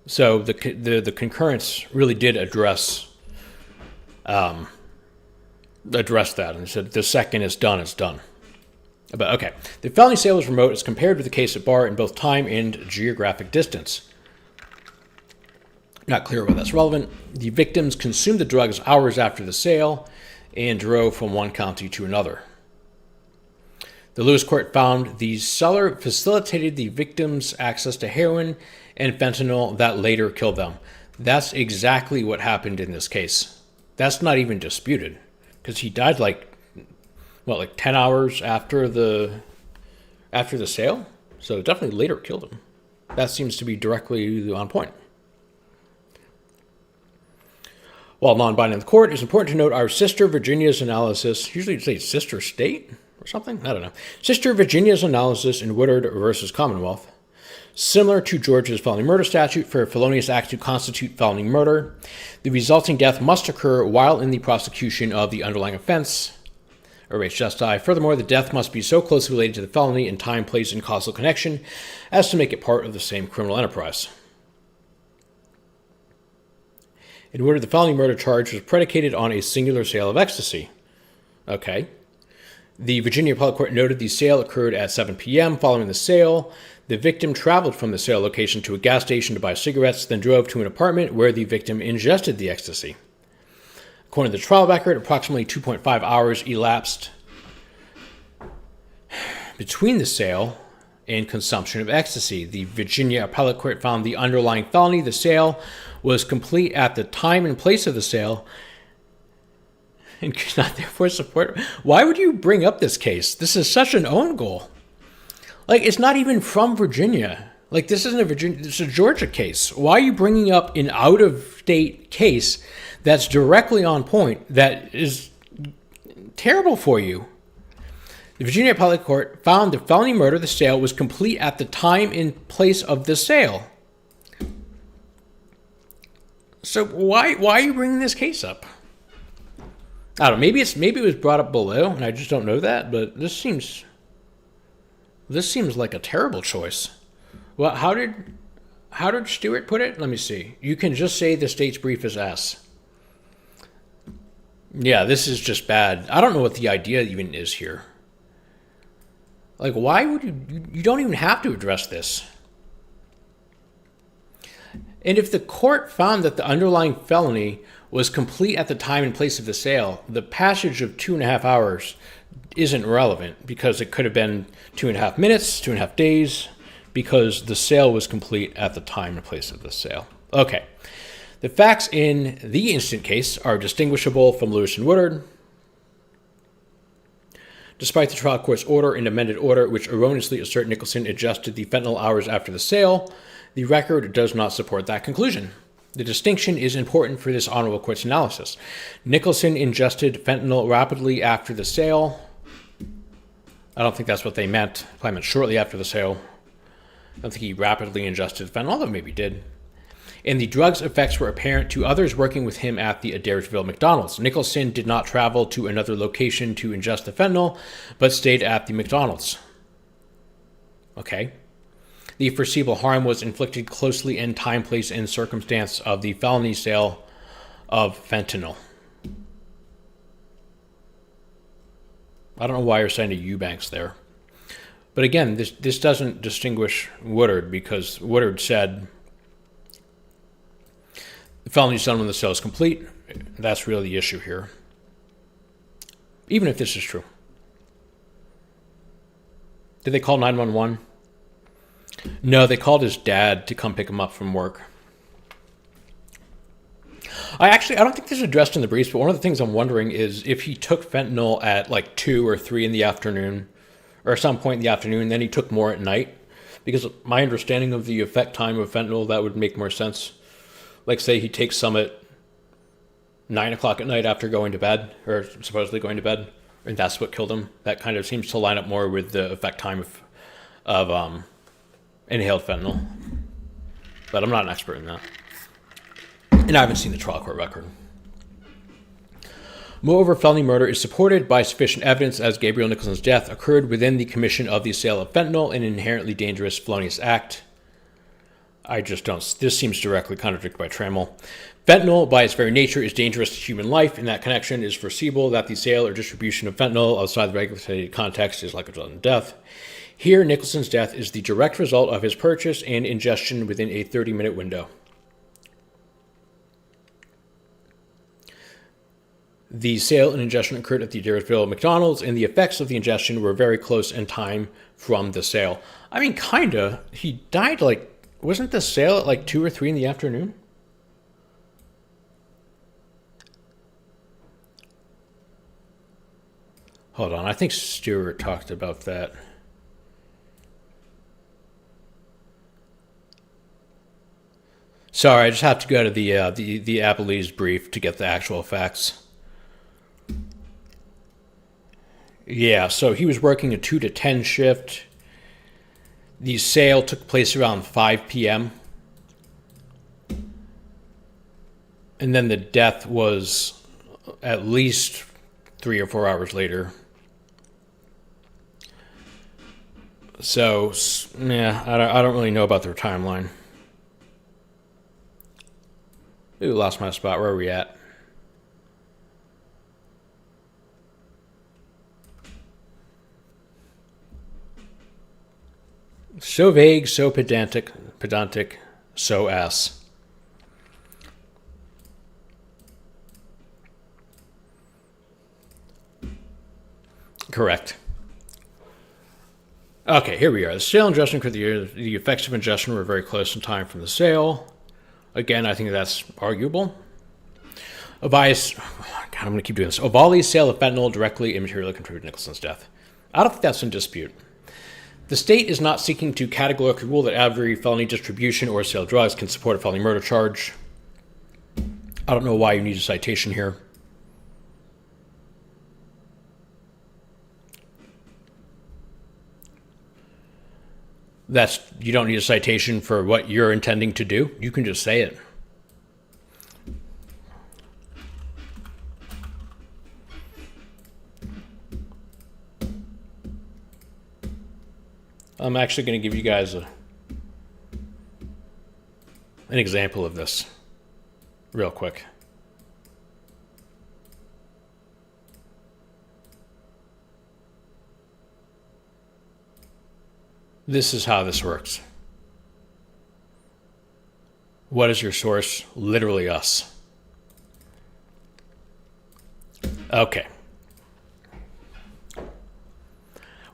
So the concurrence really did address that, and said the second it's done, it's done. But okay, the felony sale was remote as compared with the case at bar in both time and geographic distance. Not clear why that's relevant. The victims consumed the drugs hours after the sale and drove from one county to another. The Lewis court found the seller facilitated the victims' access to heroin and fentanyl that later killed them. That's exactly what happened in this case. That's not even disputed, because he died like 10 hours after the sale? So it definitely later killed him. That seems to be directly on point. While non-binding on the court, it's important to note our sister Virginia's analysis, usually you'd say sister state or something, I don't know. Sister Virginia's analysis in Woodard versus Commonwealth. Similar to Georgia's felony murder statute, for a felonious act to constitute felony murder, the resulting death must occur while in the prosecution of the underlying offense, or res gestae. Furthermore, the death must be so closely related to the felony in time, place, and causal connection as to make it part of the same criminal enterprise. In Woodard, the felony murder charge was predicated on a singular sale of ecstasy. Okay. The Virginia Appellate Court noted the sale occurred at 7 p.m. Following the sale, the victim traveled from the sale location to a gas station to buy cigarettes, then drove to an apartment where the victim ingested the ecstasy. According to the trial record, approximately 2.5 hours elapsed between the sale and consumption of ecstasy. The Virginia Appellate Court found the underlying felony, the sale, was complete at the time and place of the sale and could not therefore support. Why would you bring up this case? This is such an own goal. Like, it's not even from Virginia. Like, this isn't a Virginia, this is a Georgia case. Why are you bringing up an out-of-state case that's directly on point, that is terrible for you? The Virginia Appellate Court found the felony murder, the sale, was complete at the time and place of the sale. So why are you bringing this case up? I don't know. Maybe it was brought up below, and I just don't know that. But this seems like a terrible choice. Well, how did Stewart put it? Let me see. You can just say the state's brief is S. Yeah, this is just bad. I don't know what the idea even is here. Like, why would you don't even have to address this. And if the court found that the underlying felony was complete at the time and place of the sale, the passage of 2.5 hours isn't relevant, because it could have been 2.5 minutes, 2.5 days, because the sale was complete at the time and place of the sale. Okay. The facts in the instant case are distinguishable from Lewis and Woodard. Despite the trial court's order and amended order, which erroneously assert Nicholson adjusted the fentanyl hours after the sale, the record does not support that conclusion. The distinction is important for this honorable court's analysis. Nicholson ingested fentanyl rapidly after the sale. I don't think that's what they meant. I meant shortly after the sale. I don't think he rapidly ingested fentanyl, although maybe he did. And the drug's effects were apparent to others working with him at the Adairsville McDonald's. Nicholson did not travel to another location to ingest the fentanyl, but stayed at the McDonald's. Okay. The foreseeable harm was inflicted closely in time, place, and circumstance of the felony sale of fentanyl. I don't know why you're saying a Eubanks there. But again, this doesn't distinguish Woodard, because Woodard said the felony is done when the sale is complete. That's really the issue here. Even if this is true. Did they call 911? No, they called his dad to come pick him up from work. I don't think this is addressed in the briefs, but one of the things I'm wondering is if he took fentanyl at like 2 or 3 in the afternoon, or some point in the afternoon, then he took more at night. Because my understanding of the effect time of fentanyl, that would make more sense. Like, say he takes some at 9 o'clock at night after going to bed, or supposedly going to bed, and that's what killed him. That kind of seems to line up more with the effect time of inhaled fentanyl. But I'm not an expert in that. And I haven't seen the trial court record. Moreover, felony murder is supported by sufficient evidence, as Gabriel Nicholson's death occurred within the commission of the sale of fentanyl, an inherently dangerous felonious act. I just don't. This seems directly contradicted by Trammell. Fentanyl, by its very nature, is dangerous to human life. In that connection, it is foreseeable that the sale or distribution of fentanyl outside the regulated context is likely to result in death. Here, Nicholson's death is the direct result of his purchase and ingestion within a 30-minute window. The sale and ingestion occurred at the Adairsville McDonald's, and the effects of the ingestion were very close in time from the sale. I mean, kinda. He died wasn't the sale at 2 or 3 in the afternoon? Hold on, I think Stewart talked about that. Sorry, I just have to go to the appellee's brief to get the actual facts. Yeah, so he was working a 2 to 10 shift. The sale took place around 5 p.m. And then the death was at least 3 or 4 hours later. So, yeah, I don't really know about their timeline. Ooh, lost my spot. Where are we at? So vague, so pedantic, so ass. Correct. Okay, here we are. The sale and ingestion, the effects of ingestion were very close in time from the sale. Again, I think that's arguable. God, I'm going to keep doing this. Ovalle's sale of fentanyl directly and materially contributed to Nicholson's death. I don't think that's in dispute. The state is not seeking to categorically rule that every felony distribution or sale of drugs can support a felony murder charge. I don't know why you need a citation here. You don't need a citation for what you're intending to do. You can just say it. I'm actually going to give you guys an example of this real quick. This is how this works. What is your source? Literally us. Okay.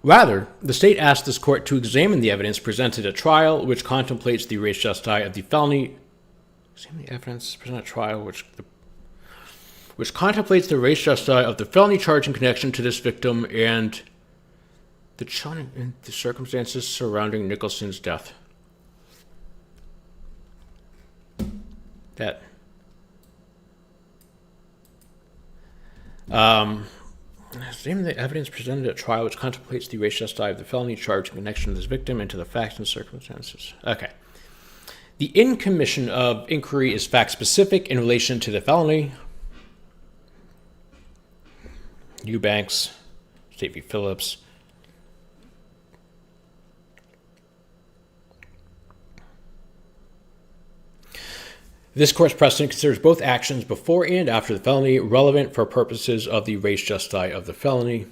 Rather, the state asked this court to examine the evidence presented at trial, which contemplates the res justi of the felony. Examine the evidence presented at trial, which contemplates the res justi of the felony charge in connection to this victim and the circumstances surrounding Nicholson's death. Examine the evidence presented at trial, which contemplates the res justi of the felony charge in connection to this victim and to the facts and circumstances. Okay. The in-commission of inquiry is fact-specific in relation to the felony. Eubanks, State v. Phillips. This court's precedent considers both actions before and after the felony relevant for purposes of the res justi of the felony.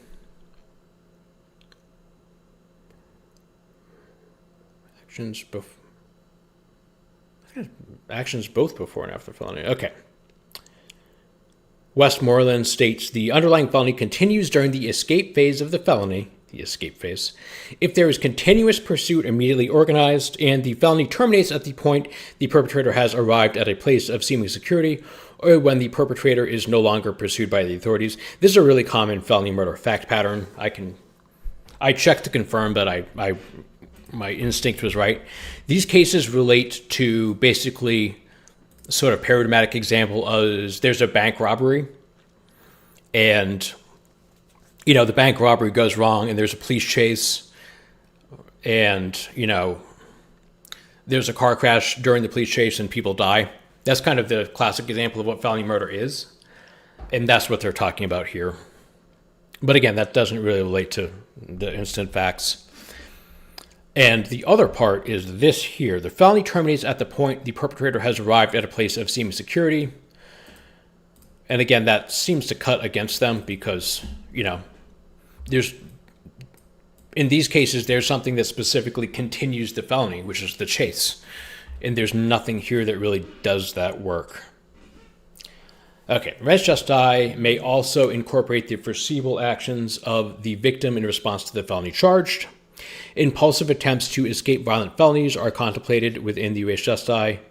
Actions both before and after the felony. Okay. Westmoreland states the underlying felony continues during the escape phase of the felony. If there is continuous pursuit immediately organized and the felony terminates at the point the perpetrator has arrived at a place of seeming security or when the perpetrator is no longer pursued by the authorities. This is a really common felony murder fact pattern. I checked to confirm that my instinct was right. These cases relate to basically sort of paradigmatic example of there's a bank robbery and the bank robbery goes wrong and there's a police chase and, there's a car crash during the police chase and people die. That's kind of the classic example of what felony murder is. And that's what they're talking about here. But again, that doesn't really relate to the instant facts. And the other part is this here. The felony terminates at the point the perpetrator has arrived at a place of seeming security. And again, that seems to cut against them because, in these cases, there's something that specifically continues the felony, which is the chase. And there's nothing here that really does that work. Okay, res justi may also incorporate the foreseeable actions of the victim in response to the felony charged. Impulsive attempts to escape violent felonies are contemplated within the res justi.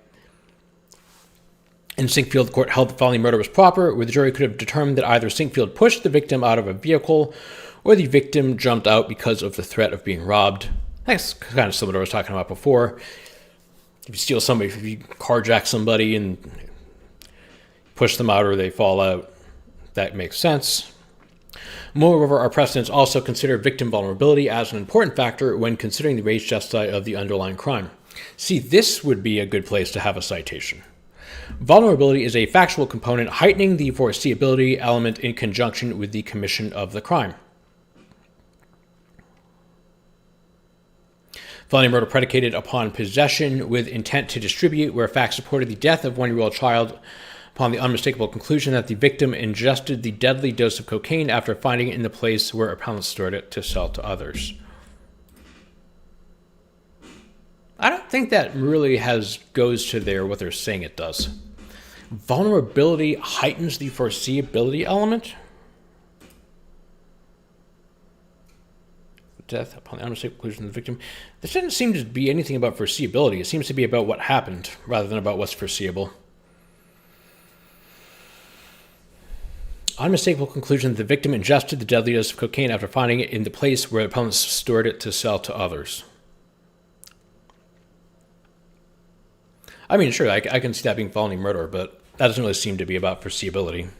In Sinkfield, the court held the felony murder was proper, where the jury could have determined that either Sinkfield pushed the victim out of a vehicle or the victim jumped out because of the threat of being robbed. That's kind of similar to what I was talking about before. If you steal somebody, if you carjack somebody and push them out or they fall out, that makes sense. Moreover, our precedents also consider victim vulnerability as an important factor when considering the res gestae of the underlying crime. See, this would be a good place to have a citation. Vulnerability is a factual component heightening the foreseeability element in conjunction with the commission of the crime. Felony murder predicated upon possession with intent to distribute, where facts supported the death of a 1-year-old child upon the unmistakable conclusion that the victim ingested the deadly dose of cocaine after finding it in the place where appellant stored it to sell to others. I don't think that really goes to what they're saying it does. Vulnerability heightens the foreseeability element. Death upon the unmistakable conclusion of the victim. This doesn't seem to be anything about foreseeability. It seems to be about what happened rather than about what's foreseeable. Unmistakable conclusion that the victim ingested the deadly dose of cocaine after finding it in the place where the appellant stored it to sell to others. I mean, sure, I can see that being felony murder, but that doesn't really seem to be about foreseeability.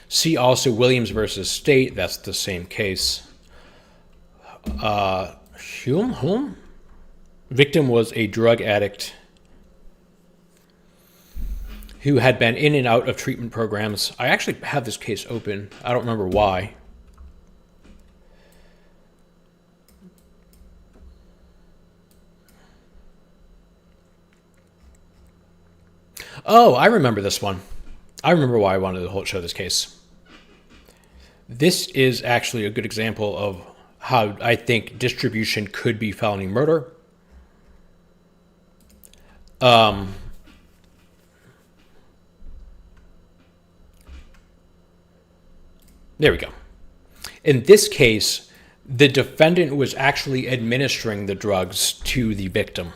See also Williams versus State. That's the same case. Victim was a drug addict who had been in and out of treatment programs. I actually have this case open. I don't remember why. Oh, I remember this one. I remember why I wanted to show this case. This is actually a good example of how I think distribution could be felony murder. There we go. In this case, the defendant was actually administering the drugs to the victim.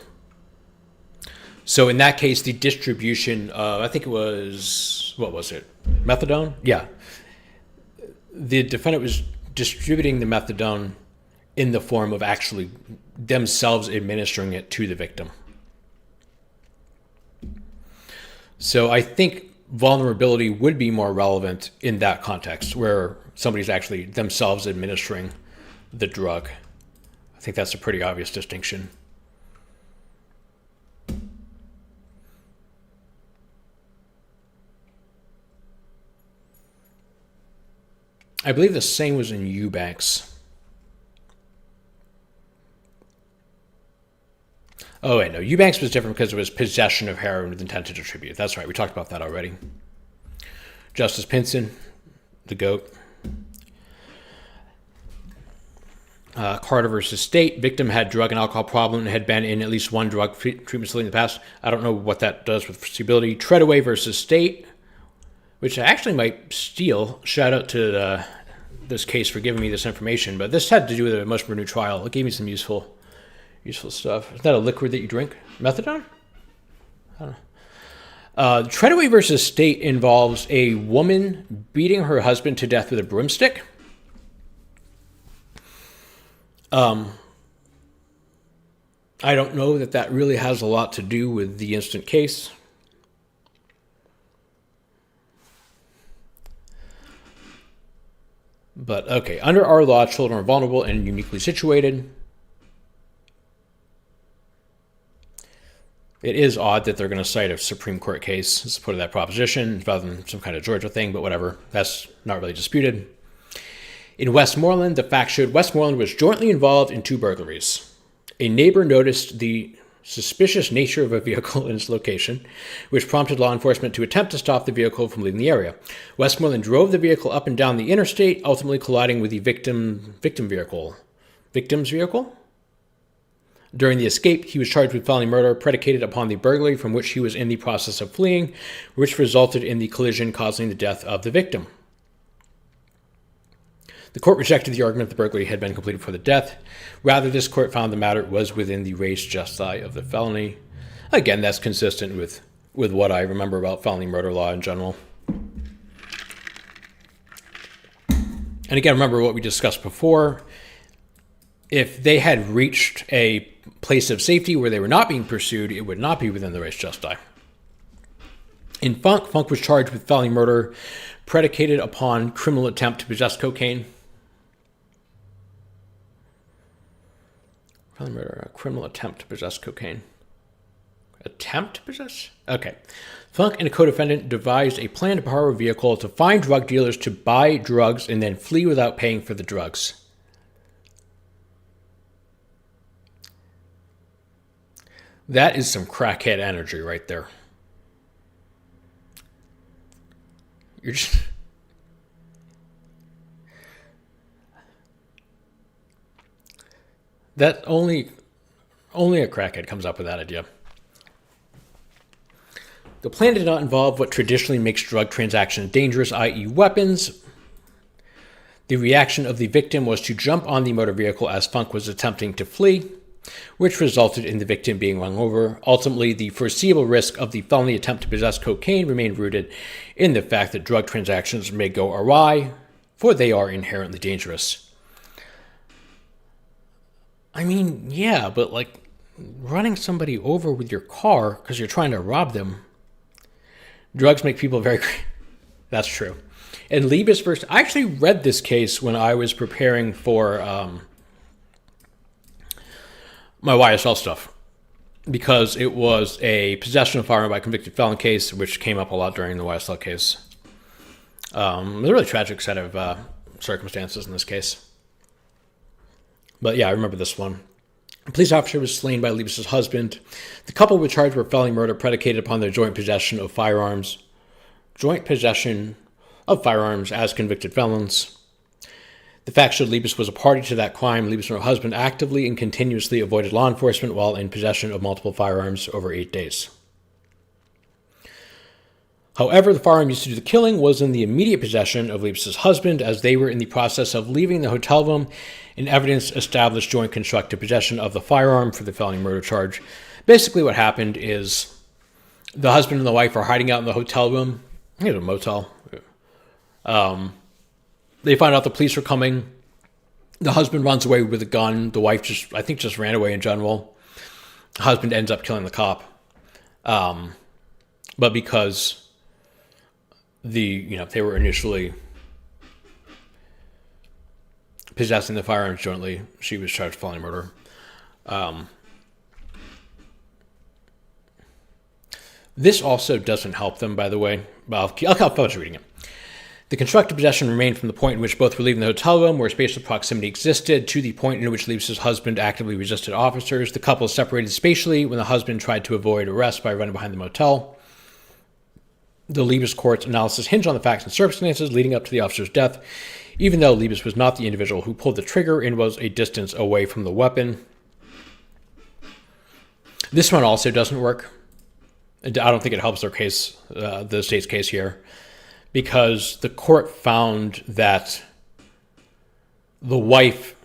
So in that case, the distribution, I think it was, what was it? Methadone? Yeah. The defendant was distributing the methadone in the form of actually themselves administering it to the victim. So I think vulnerability would be more relevant in that context where somebody's actually themselves administering the drug. I think that's a pretty obvious distinction. I believe the same was in Eubanks. Oh, wait, no. Eubanks was different because it was possession of heroin with intent to distribute. That's right. We talked about that already. Justice Pinson, the GOAT. Carter versus State. Victim had drug and alcohol problem and had been in at least one drug treatment facility in the past. I don't know what that does with foreseeability. Treadaway versus State, which I actually might steal. Shout out to this case for giving me this information. But this had to do with a motion for a new trial. It gave me some useful stuff. Is that a liquid that you drink? Methadone? I don't know. Treadaway versus State involves a woman beating her husband to death with a broomstick. I don't know that really has a lot to do with the instant case. But okay, under our law, children are vulnerable and uniquely situated. It is odd that they're going to cite a Supreme Court case in support of that proposition rather than some kind of Georgia thing, but whatever. That's not really disputed. In Westmoreland, the facts showed Westmoreland was jointly involved in 2 burglaries. A neighbor noticed the suspicious nature of a vehicle in its location, which prompted law enforcement to attempt to stop the vehicle from leaving the area. Westmoreland drove the vehicle up and down the interstate, ultimately colliding with the victim's vehicle. During the escape, he was charged with felony murder predicated upon the burglary from which he was in the process of fleeing, which resulted in the collision causing the death of the victim. The court rejected the argument that the burglary had been completed before the death. Rather, this court found the matter was within the res gestae of the felony. Again, that's consistent with what I remember about felony murder law in general. And again, remember what we discussed before. if they had reached a place of safety where they were not being pursued, it would not be within the res justi. In Funk was charged with felony murder predicated upon criminal attempt to possess cocaine. Felony murder, criminal attempt to possess cocaine. Attempt to possess? Okay. Funk and a co-defendant devised a plan to borrow a vehicle to find drug dealers to buy drugs and then flee without paying for the drugs. That is some crackhead energy right there. You're just... That only a crackhead comes up with that idea. The plan did not involve what traditionally makes drug transactions dangerous, i.e. weapons. The reaction of the victim was to jump on the motor vehicle as Funk was attempting to flee, which resulted in the victim being run over. Ultimately, the foreseeable risk of the felony attempt to possess cocaine remained rooted in the fact that drug transactions may go awry, for they are inherently dangerous. I mean, yeah, but like running somebody over with your car because you're trying to rob them. Drugs make people very... That's true. And Liebes versus... I actually read this case when I was preparing for my YSL stuff, because it was a possession of firearm by convicted felon case, which came up a lot during the YSL case. It was a really tragic set of circumstances in this case. But yeah, I remember this one. A police officer was slain by Liebes' husband. The couple were charged with felony murder predicated upon their joint possession of firearms. Joint possession of firearms as convicted felons. The fact showed Liebes was a party to that crime. Liebes and her husband actively and continuously avoided law enforcement while in possession of multiple firearms over 8 days. However, the firearm used to do the killing was in the immediate possession of Liebes' husband as they were in the process of leaving the hotel room, and evidence established joint constructive possession of the firearm for the felony murder charge. Basically what happened is the husband and the wife are hiding out in the hotel room. I think it was a motel. They find out the police are coming. The husband runs away with a gun. The wife just ran away in general. The husband ends up killing the cop. But because they were initially possessing the firearms jointly, she was charged with felony murder. This also doesn't help them, by the way. I'll finish reading it. The constructive possession remained from the point in which both were leaving the hotel room, where spatial proximity existed, to the point in which Liebes' husband actively resisted officers. The couple separated spatially when the husband tried to avoid arrest by running behind the motel. The Liebes court's analysis hinged on the facts and circumstances leading up to the officer's death, even though Liebes was not the individual who pulled the trigger and was a distance away from the weapon. This one also doesn't work. I don't think it helps their case, the state's case here, because the court found that the wife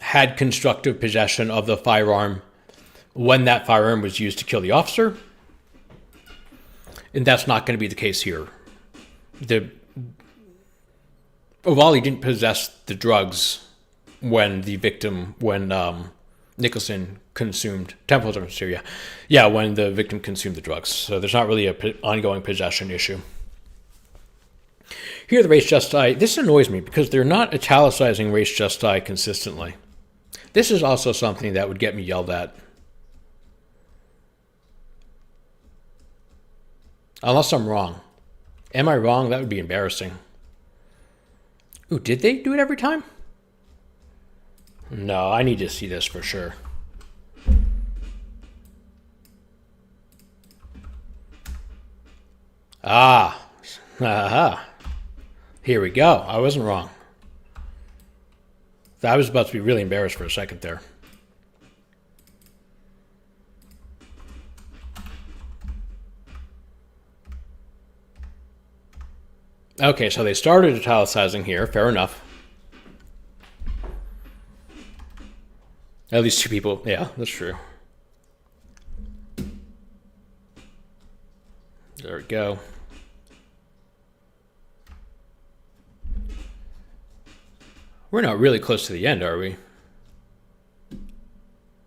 had constructive possession of the firearm when that firearm was used to kill the officer. And that's not going to be the case here. Ovalle didn't possess the drugs when Nicholson consumed, when the victim consumed the drugs. So there's not really an ongoing possession issue. Here, the res justi, this annoys me because they're not italicizing res justi consistently. This is also something that would get me yelled at. Unless I'm wrong. Am I wrong? That would be embarrassing. Ooh, did they do it every time? No, I need to see this for sure. Here we go. I wasn't wrong. I was about to be really embarrassed for a second there. Okay, so they started italicizing here. Fair enough. At least two people. Yeah, that's true. There we go. We're not really close to the end, are we?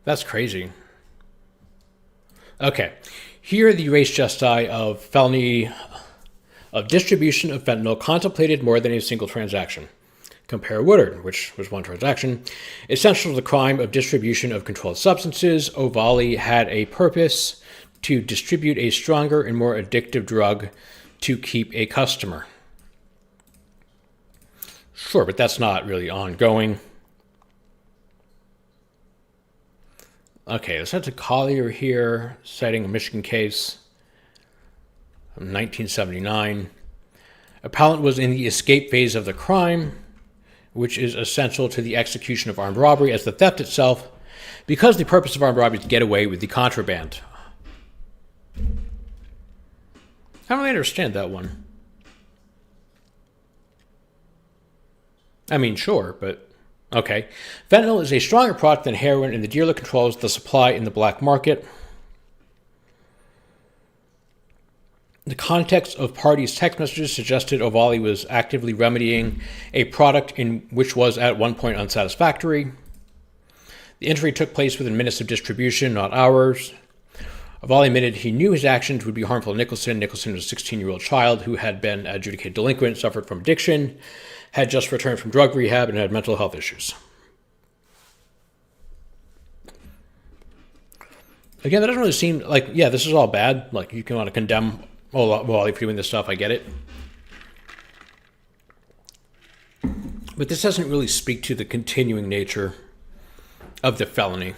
That's crazy. Okay. Here are the res gestae of felony of distribution of fentanyl contemplated more than a single transaction. Compare Woodard, which was one transaction. Essential to the crime of distribution of controlled substances, Ovalle had a purpose to distribute a stronger and more addictive drug to keep a customer. Sure, but that's not really ongoing. Okay, let's head to Collier here, citing a Michigan case from 1979. Appellant was in the escape phase of the crime, which is essential to the execution of armed robbery as the theft itself, because the purpose of armed robbery is to get away with the contraband. I don't really understand that one. I mean, sure, but okay. Fentanyl is a stronger product than heroin, and the dealer controls the supply in the black market. The context of parties' text messages suggested Ovalle was actively remedying a product in which was at one point unsatisfactory. The injury took place within minutes of distribution, not hours. Ovalle admitted he knew his actions would be harmful to Nicholson. Nicholson was a 16-year-old child who had been adjudicated delinquent, suffered from addiction, had just returned from drug rehab, and had mental health issues. Again, that doesn't really seem like, yeah, this is all bad. Like, you can want to condemn Ovalle for doing this stuff. I get it. But this doesn't really speak to the continuing nature of the felony.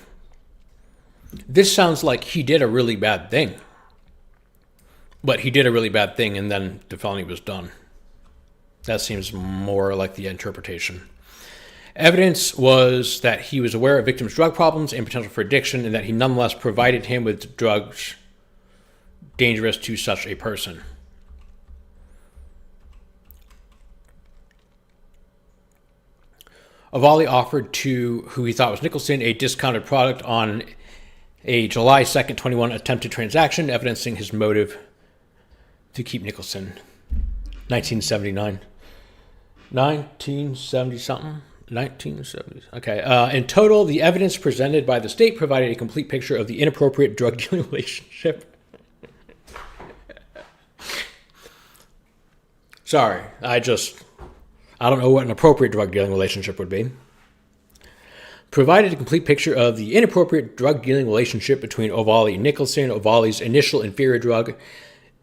This sounds like he did a really bad thing. But he did a really bad thing and then the felony was done. That seems more like the interpretation. Evidence was that he was aware of victims' drug problems and potential for addiction, and that he nonetheless provided him with drugs dangerous to such a person. Ovalle offered to who he thought was Nicholson a discounted product on a July 2nd, 21 attempted transaction, evidencing his motive to keep Nicholson. 1979. 1970-something? 1970s. Okay. In total, the evidence presented by the state provided a complete picture of the inappropriate drug dealing relationship. Sorry, I don't know what an appropriate drug dealing relationship would be. Provided a complete picture of the inappropriate drug dealing relationship between Ovalle and Nicholson. Ovalle's initial inferior drug,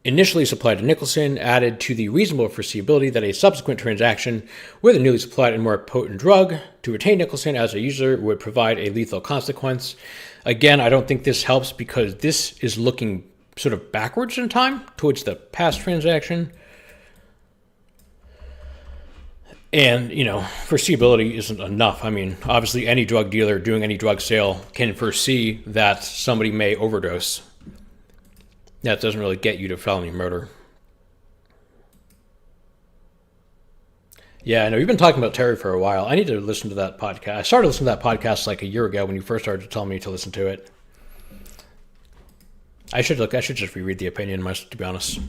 initially supplied to Nicholson, added to the reasonable foreseeability that a subsequent transaction with a newly supplied and more potent drug to retain Nicholson as a user would provide a lethal consequence. Again, I don't think this helps because this is looking sort of backwards in time towards the past transaction. And, foreseeability isn't enough. I mean, obviously any drug dealer doing any drug sale can foresee that somebody may overdose. That doesn't really get you to felony murder. Yeah, I know. You've been talking about Terry for a while. I need to listen to that podcast. I started listening to that podcast like a year ago when you first started telling me to listen to it. I should just reread the opinion, to be honest.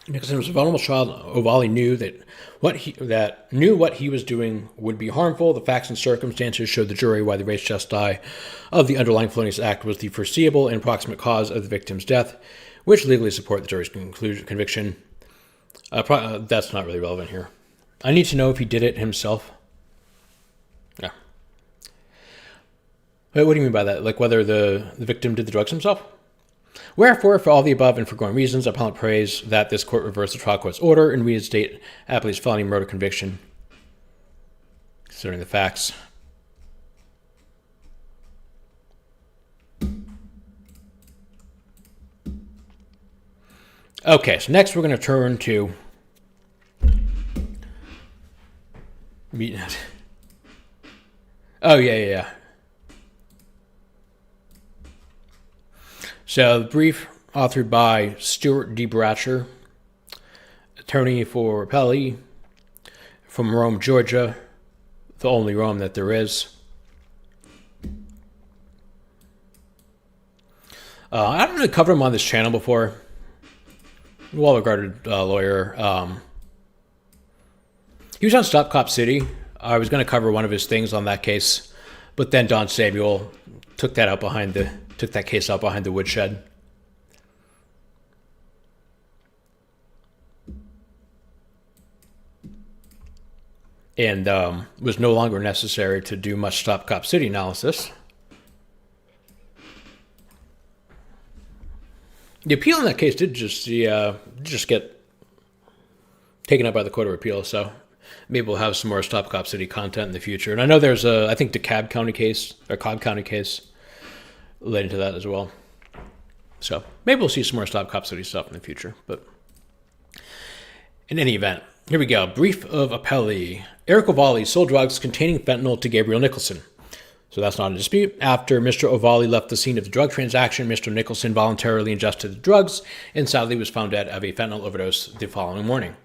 Nicholson was a vulnerable child. Ovalle knew what he was doing would be harmful. The facts and circumstances showed the jury why the res gestae of the underlying felonious act was the foreseeable and proximate cause of the victim's death, which legally support the jury's conviction. That's not really relevant here. I need to know if he did it himself. Yeah. Wait, what do you mean by that? Like whether the victim did the drugs himself? Wherefore, for all the above and foregoing reasons, appellant prays that this court reverse the trial court's order and reinstate Appley's felony murder conviction, considering the facts. Okay, so next we're going to turn to yeah. So, the brief authored by Stuart D. Bratcher, attorney for Appellee from Rome, Georgia, the only Rome that there is. I haven't really covered him on this channel before. well-regarded lawyer. He was on Stop Cop City. I was going to cover one of his things on that case, but then Don Samuel took that case out behind the woodshed. And was no longer necessary to do much Stop Cop City analysis. The appeal in that case did just get taken up by the Court of Appeal, so maybe we'll have some more Stop Cop City content in the future. And I know there's I think DeKalb County case, or Cobb County case, related to that as well. So maybe we'll see some more Stop Cop City stuff in the future. But in any event, here we go. Brief of appellee. Erik Ovalle sold drugs containing fentanyl to Gabriel Nicholson. So that's not a dispute. After Mr. Ovalle left the scene of the drug transaction, Mr. Nicholson voluntarily ingested the drugs and sadly was found dead of a fentanyl overdose the following morning.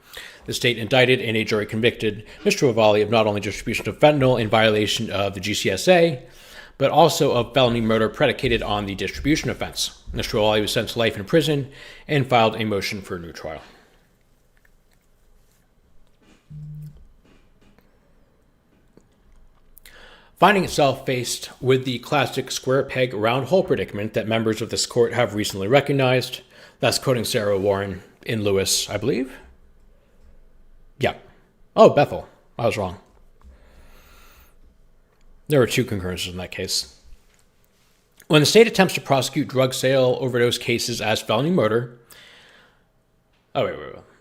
The state indicted and a jury convicted Mr. Ovalle of not only distribution of fentanyl in violation of the GCSA, but also of felony murder predicated on the distribution offense. Mr. Ovalle was sentenced to life in prison and filed a motion for a new trial. Finding itself faced with the classic square peg round hole predicament that members of this court have recently recognized. That's quoting Sarah Warren in Lewis, I believe. Yeah. Oh, Bethel. I was wrong. There were two concurrences in that case. When the state attempts to prosecute drug sale overdose cases as felony murder... Wait.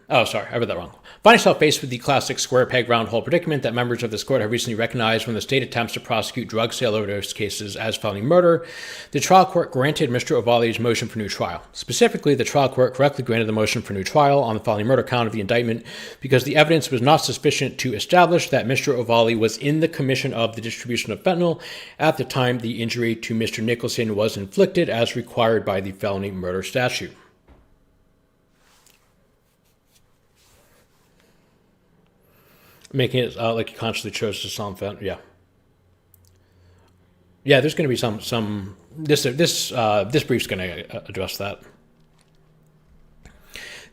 Oh, sorry, I read that wrong. Finding itself faced with the classic square peg round hole predicament that members of this court have recently recognized when the state attempts to prosecute drug sale overdose cases as felony murder, the trial court granted Mr. Ovalle's motion for new trial. Specifically, the trial court correctly granted the motion for new trial on the felony murder count of the indictment because the evidence was not sufficient to establish that Mr. Ovalle was in the commission of the distribution of fentanyl at the time the injury to Mr. Nicholson was inflicted as required by the felony murder statute. Making it like he consciously chose to sell fentanyl. Yeah. There's going to be some. This brief's going to address that.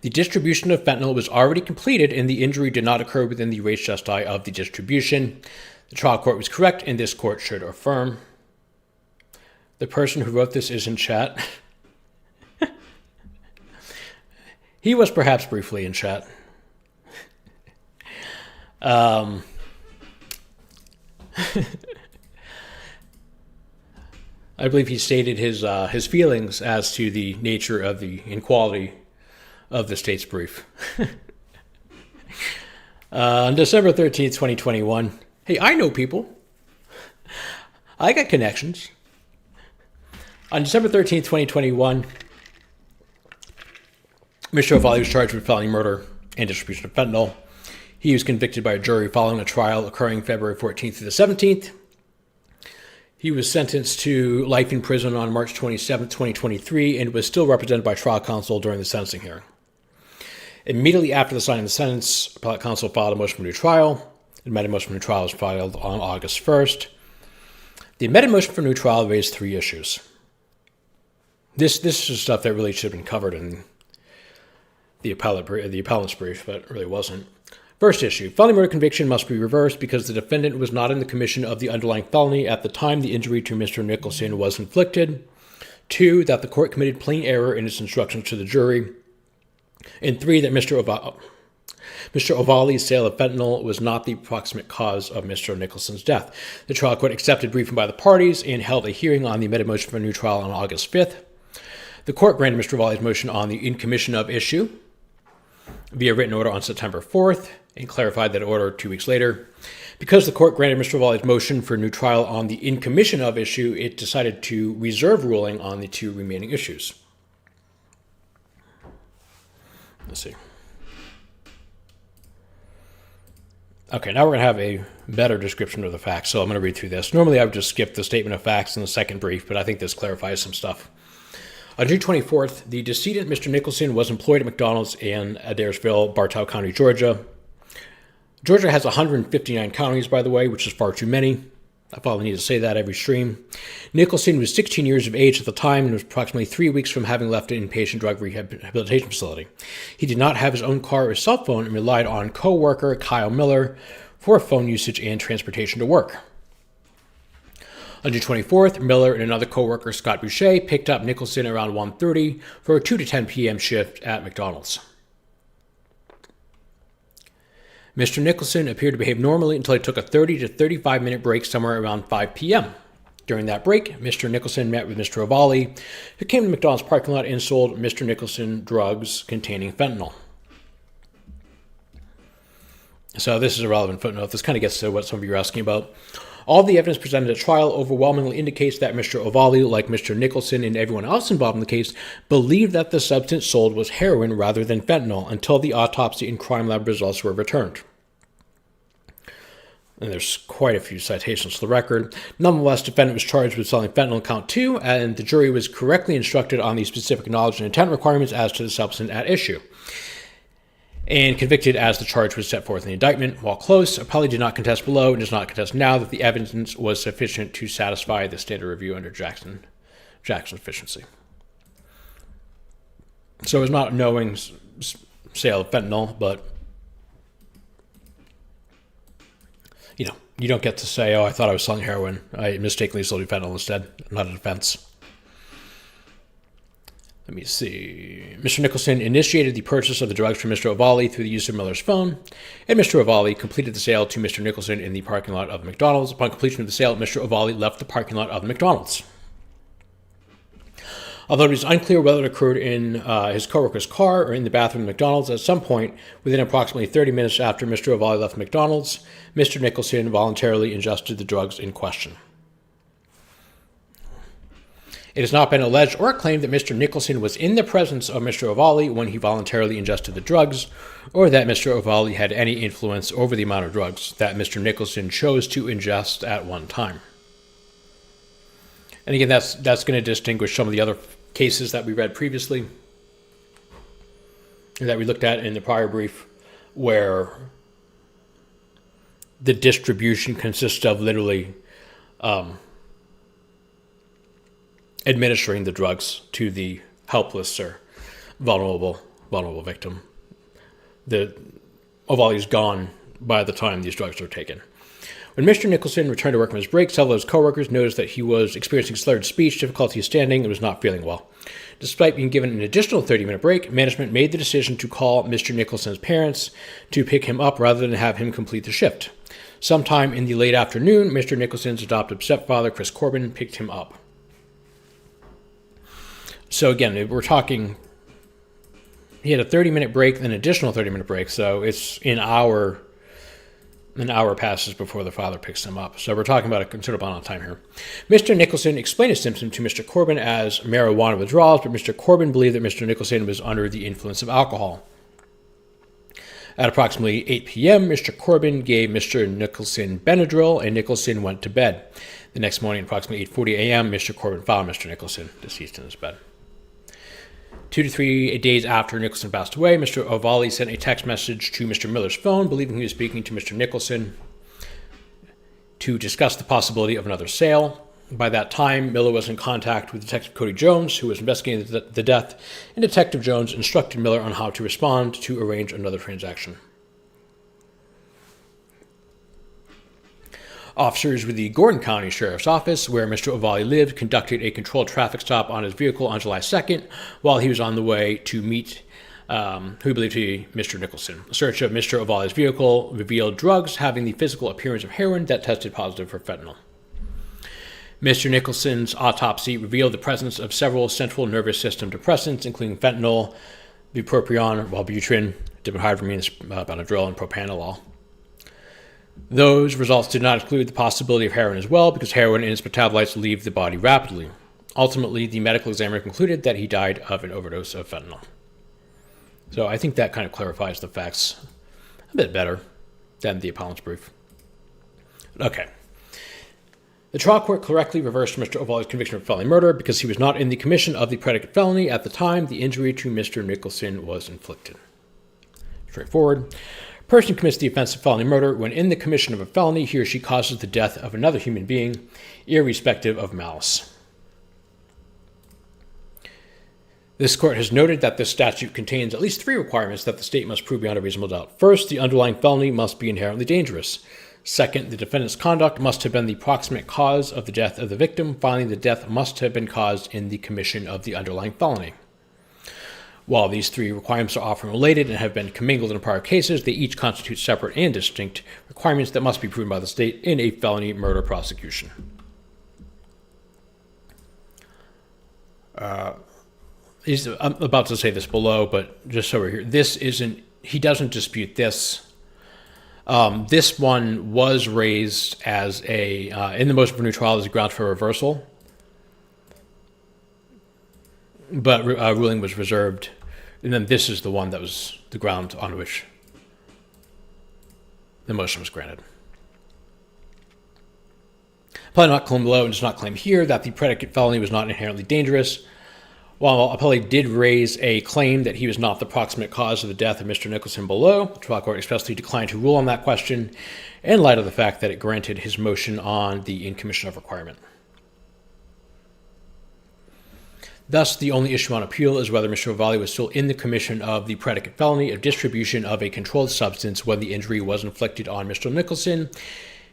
The distribution of fentanyl was already completed, and the injury did not occur within the res gestae of the distribution. The trial court was correct, and this court should affirm. The person who wrote this is in chat. He was perhaps briefly in chat. I believe he stated his feelings as to the nature of the inequality of the state's brief. On December 13th, 2021. Hey, I know people. I got connections. On December 13th, 2021, Mr. Ovalle was charged with felony murder and distribution of fentanyl. He was convicted by a jury following a trial occurring February 14th to the 17th. He was sentenced to life in prison on March 27th, 2023, and was still represented by trial counsel during the sentencing hearing. Immediately after the signing of the sentence, appellate counsel filed a motion for new trial. The amended motion for new trial was filed on August 1st. The amended motion for new trial raised three issues. This is stuff that really should have been covered in the appellant's brief, but it really wasn't. First issue, felony murder conviction must be reversed because the defendant was not in the commission of the underlying felony at the time the injury to Mr. Nicholson was inflicted. 2, that the court committed plain error in its instructions to the jury. And 3, that Mr. Ovalle's sale of fentanyl was not the proximate cause of Mr. Nicholson's death. The trial court accepted briefing by the parties and held a hearing on the amended motion for a new trial on August 5th. The court granted Mr. Ovalle's motion on the in commission of issue via written order on September 4th and clarified that order 2 weeks later. Because the court granted Mr. Ovalle's motion for a new trial on the in commission of issue, it decided to reserve ruling on the 2 remaining issues. Let's see. Okay, now we're going to have a better description of the facts, so I'm going to read through this. Normally I would just skip the statement of facts in the second brief, but I think this clarifies some stuff. On June 24th, the decedent, Mr. Nicholson, was employed at McDonald's in Adairsville, Bartow County, Georgia. Georgia has 159 counties, by the way, which is far too many. I probably need to say that every stream. Nicholson was 16 years of age at the time and was approximately 3 weeks from having left an inpatient drug rehabilitation facility. He did not have his own car or cell phone and relied on co-worker Kyle Miller for phone usage and transportation to work. On June 24th, Miller and another co-worker, Scott Boucher, picked up Nicholson around 1:30 for a 2 to 10 p.m. shift at McDonald's. Mr. Nicholson appeared to behave normally until he took a 30 to 35-minute break somewhere around 5 p.m. During that break, Mr. Nicholson met with Mr. Ovalle, who came to McDonald's parking lot and sold Mr. Nicholson drugs containing fentanyl. So this is a relevant footnote. This kind of gets to what some of you are asking about. All the evidence presented at trial overwhelmingly indicates that Mr. Ovalle, like Mr. Nicholson and everyone else involved in the case, believed that the substance sold was heroin rather than fentanyl until the autopsy and crime lab results were returned. And there's quite a few citations to the record. Nonetheless, the defendant was charged with selling fentanyl in count 2, and the jury was correctly instructed on the specific knowledge and intent requirements as to the substance at issue, and convicted as the charge was set forth in the indictment. While close, Appellee did not contest below and does not contest now that the evidence was sufficient to satisfy the standard review under Jackson's efficiency. So it was not knowing sale of fentanyl, but you don't get to say, oh, I thought I was selling heroin. I mistakenly sold you fentanyl instead. Not a defense. Let me see. Mr. Nicholson initiated the purchase of the drugs from Mr. Ovalle through the use of Miller's phone, and Mr. Ovalle completed the sale to Mr. Nicholson in the parking lot of the McDonald's. Upon completion of the sale, Mr. Ovalle left the parking lot of the McDonald's. Although it is unclear whether it occurred in his co-worker's car or in the bathroom of McDonald's, at some point within approximately 30 minutes after Mr. Ovalle left McDonald's, Mr. Nicholson voluntarily ingested the drugs in question. It has not been alleged or claimed that Mr. Nicholson was in the presence of Mr. Ovalle when he voluntarily ingested the drugs, or that Mr. Ovalle had any influence over the amount of drugs that Mr. Nicholson chose to ingest at one time. And again, that's going to distinguish some of the other cases that we read previously, that we looked at in the prior brief, where the distribution consists of literally administering the drugs to the helpless or vulnerable victim. The Ovalle is gone by the time these drugs are taken. When Mr. Nicholson returned to work from his break, several of his coworkers noticed that he was experiencing slurred speech, difficulty standing, and was not feeling well. Despite being given an additional 30-minute break, management made the decision to call Mr. Nicholson's parents to pick him up rather than have him complete the shift. Sometime in the late afternoon, Mr. Nicholson's adoptive stepfather, Chris Corbin, picked him up. So again, we're talking, he had a 30-minute break, then an additional 30-minute break, so it's an hour passes before the father picks him up. So we're talking about a considerable amount of time here. Mr. Nicholson explained his symptoms to Mr. Corbin as marijuana withdrawals, but Mr. Corbin believed that Mr. Nicholson was under the influence of alcohol. At approximately 8 p.m., Mr. Corbin gave Mr. Nicholson Benadryl, and Nicholson went to bed. The next morning, approximately 8:40 a.m., Mr. Corbin found Mr. Nicholson deceased in his bed. 2 to 3 days after Nicholson passed away, Mr. Ovalle sent a text message to Mr. Miller's phone, believing he was speaking to Mr. Nicholson, to discuss the possibility of another sale. By that time, Miller was in contact with Detective Cody Jones, who was investigating the death, and Detective Jones instructed Miller on how to respond to arrange another transaction. Officers with the Gordon County Sheriff's Office, where Mr. Ovalle lived, conducted a controlled traffic stop on his vehicle on July 2nd while he was on the way to meet who he believed to be Mr. Nicholson. A search of Mr. Ovalle's vehicle revealed drugs having the physical appearance of heroin that tested positive for fentanyl. Mr. Nicholson's autopsy revealed the presence of several central nervous system depressants, including fentanyl, bupropion, Wellbutrin, diphenhydramine, Benadryl, and propranolol. Those results did not exclude the possibility of heroin as well, because heroin and its metabolites leave the body rapidly. Ultimately, the medical examiner concluded that he died of an overdose of fentanyl. So I think that kind of clarifies the facts a bit better than the appellant's brief. Okay. The trial court correctly reversed Mr. Ovalle's conviction of felony-murder because he was not in the commission of the predicate felony at the time the injury to Mr. Nicholson was inflicted. Straightforward. person commits the offense of felony murder when in the commission of a felony he or she causes the death of another human being, irrespective of malice. This court has noted that this statute contains at least 3 requirements that the state must prove beyond a reasonable doubt. First, the underlying felony must be inherently dangerous. Second, the defendant's conduct must have been the proximate cause of the death of the victim. Finally, the death must have been caused in the commission of the underlying felony. While these 3 requirements are often related and have been commingled in prior cases, they each constitute separate and distinct requirements that must be proven by the state in a felony murder prosecution. I'm about to say this below, but just so we're here, he doesn't dispute this. This one was raised as in the motion for new trial as a ground for reversal, but ruling was reserved, and then this is the one that was the ground on which the motion was granted. Appellee not claim below and does not claim here that the predicate felony was not inherently dangerous. While appellee did raise a claim that he was not the proximate cause of the death of Mr. Nicholson below, the trial court expressly declined to rule on that question in light of the fact that it granted his motion on the in commission of requirement. Thus, the only issue on appeal is whether Mr. Ovalle was still in the commission of the predicate felony of distribution of a controlled substance when the injury was inflicted on Mr. Nicholson.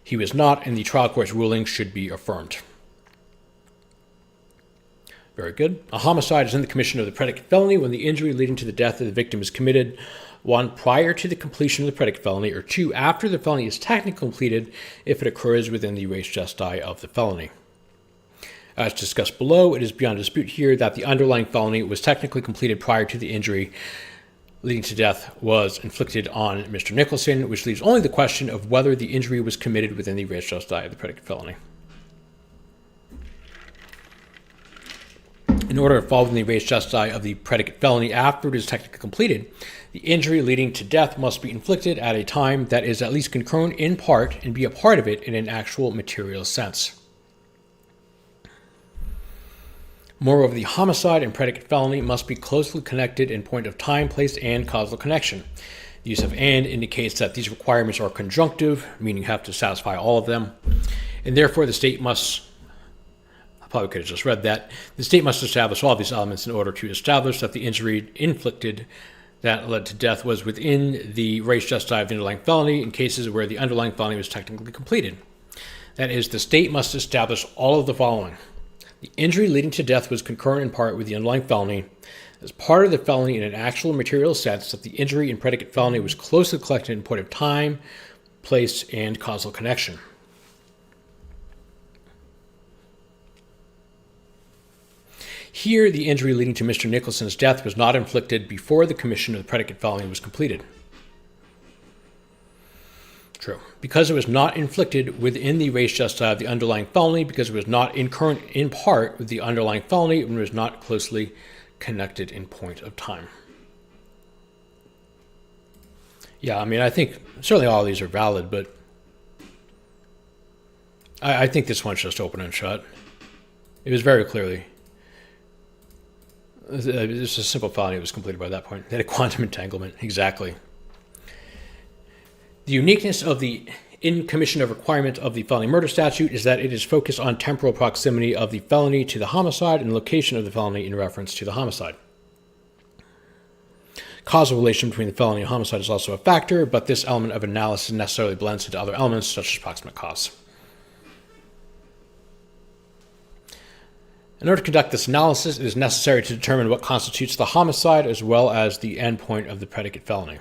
He was not, and the trial court's ruling should be affirmed. Very good. A homicide is in the commission of the predicate felony when the injury leading to the death of the victim is committed, 1, prior to the completion of the predicate felony, or 2, after the felony is technically completed if it occurs within the res gestae of the felony. As discussed below, it is beyond dispute here that the underlying felony was technically completed prior to the injury leading to death was inflicted on Mr. Nicholson, which leaves only the question of whether the injury was committed within the res gestae of the predicate felony. In order to fall within the res gestae of the predicate felony after it is technically completed, the injury leading to death must be inflicted at a time that is at least concurrent in part and be a part of it in an actual material sense. Moreover, the homicide and predicate felony must be closely connected in point of time, place, and causal connection. The use of "and" indicates that these requirements are conjunctive, meaning you have to satisfy all of them, and therefore the state must, I probably could have just read that, the state must establish all of these elements in order to establish that the injury inflicted that led to death was within the res gestae of the underlying felony in cases where the underlying felony was technically completed. That is, the state must establish all of the following. The injury leading to death was concurrent in part with the underlying felony. As part of the felony in an actual material sense, that the injury and predicate felony was closely connected in point of time, place, and causal connection. Here, the injury leading to Mr. Nicholson's death was not inflicted before the commission of the predicate felony was completed. True. Because it was not inflicted within the res gestae of the underlying felony, because it was not concurrent in part with the underlying felony, and was not closely connected in point of time. Yeah, I mean, I think certainly all of these are valid, but I think this one's just open and shut. It was very clearly, it's a simple felony. It was completed by that point. They had a quantum entanglement, exactly. The uniqueness of the in commission of requirement of the felony-murder statute is that it is focused on temporal proximity of the felony to the homicide and location of the felony in reference to the homicide. Causal relation between the felony and homicide is also a factor, but this element of analysis necessarily blends into other elements such as proximate cause. In order to conduct this analysis, it is necessary to determine what constitutes the homicide as well as the endpoint of the predicate felony.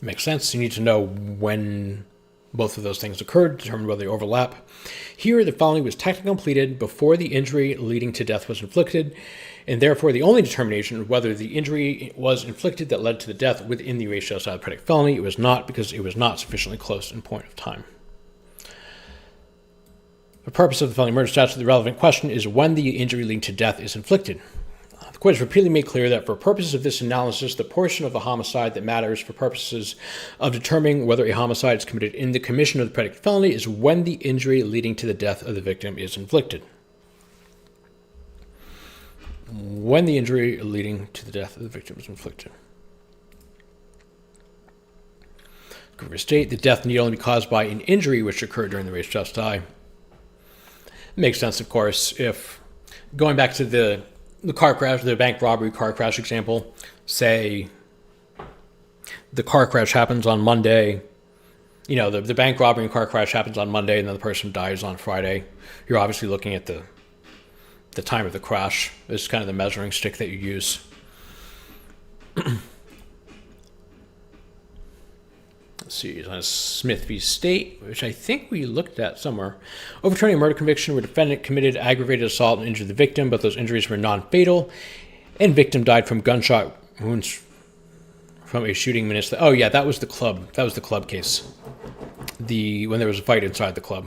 Makes sense. You need to know when both of those things occurred, determine whether they overlap. Here, the felony was technically completed before the injury leading to death was inflicted, and therefore the only determination of whether the injury was inflicted that led to the death within the res gestae of the predicate felony, it was not, because it was not sufficiently close in point of time. For the purpose of the felony murder statute, the relevant question is when the injury leading to death is inflicted. The court has repeatedly made clear that for purposes of this analysis, the portion of the homicide that matters for purposes of determining whether a homicide is committed in the commission of the predicate felony is when the injury leading to the death of the victim is inflicted. When the injury leading to the death of the victim is inflicted. State, the death need only be caused by an injury which occurred during the race just die. It makes sense, of course, if going back to the car crash, the bank robbery car crash example, say the car crash happens on Monday, the bank robbery and car crash happens on Monday and then the person dies on Friday. You're obviously looking at the time of the crash is kind of the measuring stick that you use. Let's see, on Smith v. State, which I think we looked at somewhere. Overturning a murder conviction where defendant committed aggravated assault and injured the victim, but those injuries were non-fatal, and victim died from gunshot wounds from a shooting minutes. Oh yeah, that was the club. That was the club case. When there was a fight inside the club.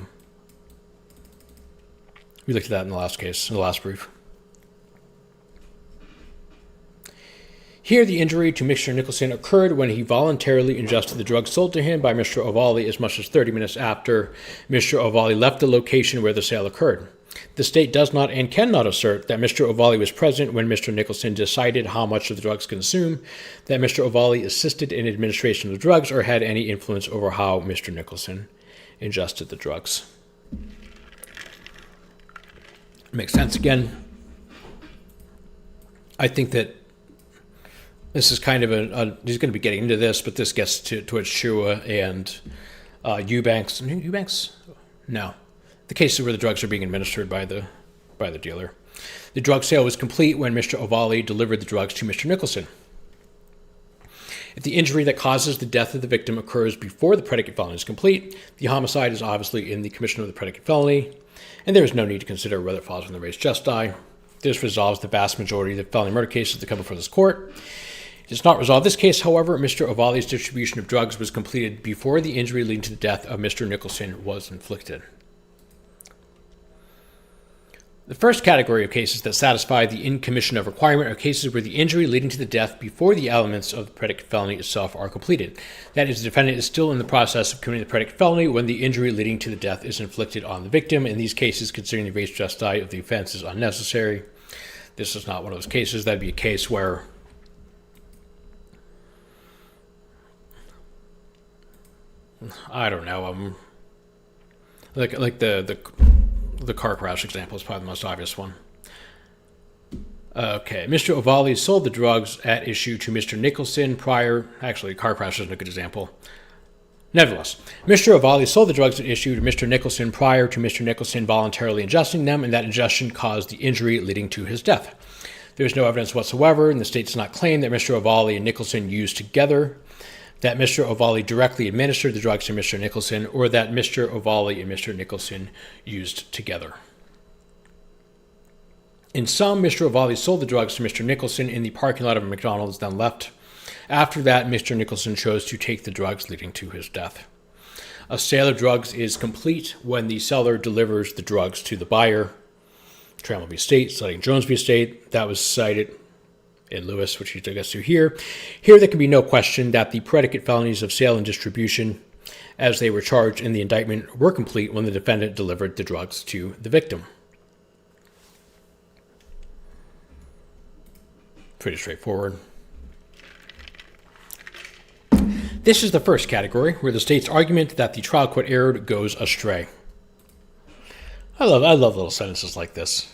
We looked at that in the last case, in the last brief. Here, the injury to Mr. Nicholson occurred when he voluntarily ingested the drugs sold to him by Mr. Ovalle as much as 30 minutes after Mr. Ovalle left the location where the sale occurred. The state does not and cannot assert that Mr. Ovalle was present when Mr. Nicholson decided how much of the drugs to consume, that Mr. Ovalle assisted in administration of the drugs, or had any influence over how Mr. Nicholson ingested the drugs. Makes sense again. I think that this is kind of he's going to be getting into this, but this gets towards Shua and Eubanks. Eubanks? No. The cases where the drugs are being administered by the dealer. The drug sale was complete when Mr. Ovalle delivered the drugs to Mr. Nicholson. If the injury that causes the death of the victim occurs before the predicate felony is complete, the homicide is obviously in the commission of the predicate felony, and there is no need to consider whether it falls within the res justi. This resolves the vast majority of the felony murder cases that come before this court. It does not resolve this case, however. Mr. Ovalle's distribution of drugs was completed before the injury leading to the death of Mr. Nicholson was inflicted. The first category of cases that satisfy the in commission of requirement are cases where the injury leading to the death before the elements of the predicate felony itself are completed. That is, the defendant is still in the process of committing the predicate felony when the injury leading to the death is inflicted on the victim. In these cases, considering the res justi of the offense is unnecessary. This is not one of those cases. That'd be a case where I don't know. Like the car crash example is probably the most obvious one. Okay, Mr. Ovalle sold the drugs at issue to Mr. Nicholson prior. Actually, car crash isn't a good example. Nevertheless, Mr. Ovalle sold the drugs at issue to Mr. Nicholson prior to Mr. Nicholson voluntarily ingesting them, and that ingestion caused the injury leading to his death. There is no evidence whatsoever, and the state does not claim that Mr. Ovalle and Nicholson used together, that Mr. Ovalle directly administered the drugs to Mr. Nicholson, or that Mr. Ovalle and Mr. Nicholson used together. In sum, Mr. Ovalle sold the drugs to Mr. Nicholson in the parking lot of a McDonald's, then left. After that, Mr. Nicholson chose to take the drugs leading to his death. A sale of drugs is complete when the seller delivers the drugs to the buyer. Trammell v. State, citing Jones v. State, that was cited in Lewis, which he took us to here. Here, there can be no question that the predicate felonies of sale and distribution, as they were charged in the indictment, were complete when the defendant delivered the drugs to the victim. Pretty straightforward. This is the first category, where the state's argument that the trial court erred goes astray. I love little sentences like this.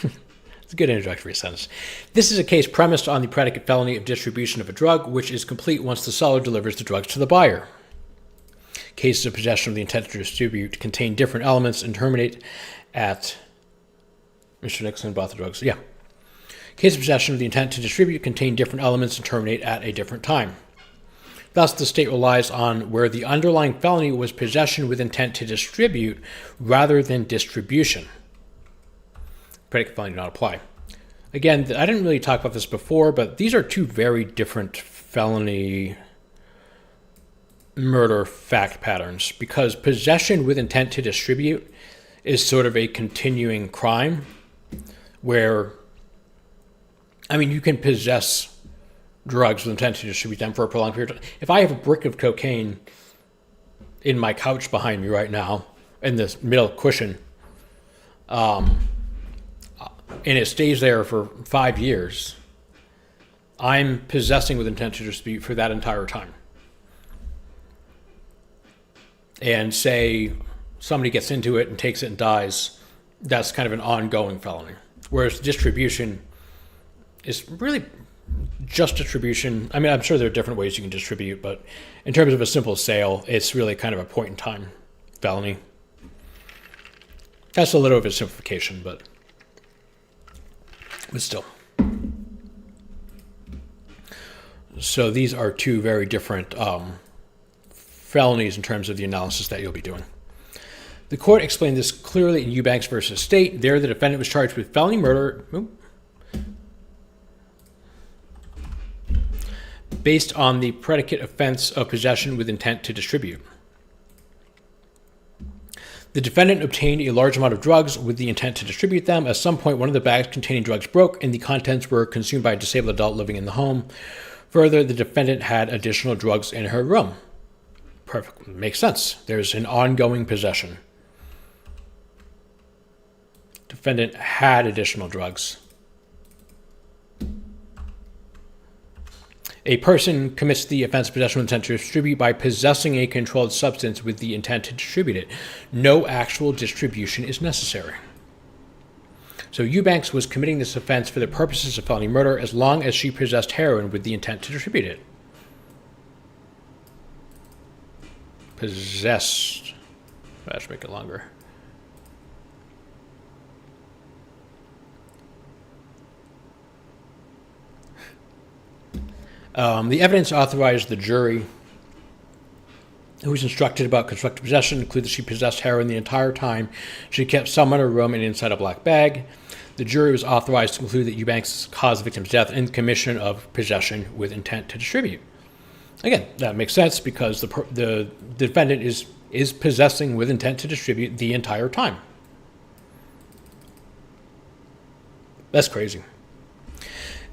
It's a good introductory sentence. This is a case premised on the predicate felony of distribution of a drug, which is complete once the seller delivers the drugs to the buyer. Cases of possession of the intent to distribute contain different elements and terminate at... Mr. Nixon bought the drugs. Yeah. Cases of possession of the intent to distribute contain different elements and terminate at a different time. Thus, the state relies on where the underlying felony was possession with intent to distribute rather than distribution. Predicate felony do not apply. Again, I didn't really talk about this before, but these are two very different felony murder fact patterns, because possession with intent to distribute is sort of a continuing crime where, I mean, you can possess drugs with intent to distribute them for a prolonged period of time. If I have a brick of cocaine in my couch behind me right now, in this middle cushion, and it stays there for 5 years, I'm possessing with intent to distribute for that entire time. And say somebody gets into it and takes it and dies, that's kind of an ongoing felony. Whereas distribution is really just distribution. I mean, I'm sure there are different ways you can distribute, but in terms of a simple sale, it's really kind of a point in time felony. That's a little bit of a simplification, but still. So these are two very different felonies in terms of the analysis that you'll be doing. The court explained this clearly in Eubanks versus State. There, the defendant was charged with felony murder based on the predicate offense of possession with intent to distribute. The defendant obtained a large amount of drugs with the intent to distribute them. At some point, one of the bags containing drugs broke and the contents were consumed by a disabled adult living in the home. Further, the defendant had additional drugs in her room. Perfect. Makes sense. There's an ongoing possession. Defendant had additional drugs. A person commits the offense of possession with intent to distribute by possessing a controlled substance with the intent to distribute it. No actual distribution is necessary. So Eubanks was committing this offense for the purposes of felony murder as long as she possessed heroin with the intent to distribute it. Possessed. I should make it longer. The evidence authorized the jury, who was instructed about constructive possession, included that she possessed heroin the entire time she kept some in her room and inside a black bag. The jury was authorized to conclude that Eubanks caused the victim's death in commission of possession with intent to distribute. Again, that makes sense because the defendant is possessing with intent to distribute the entire time. That's crazy.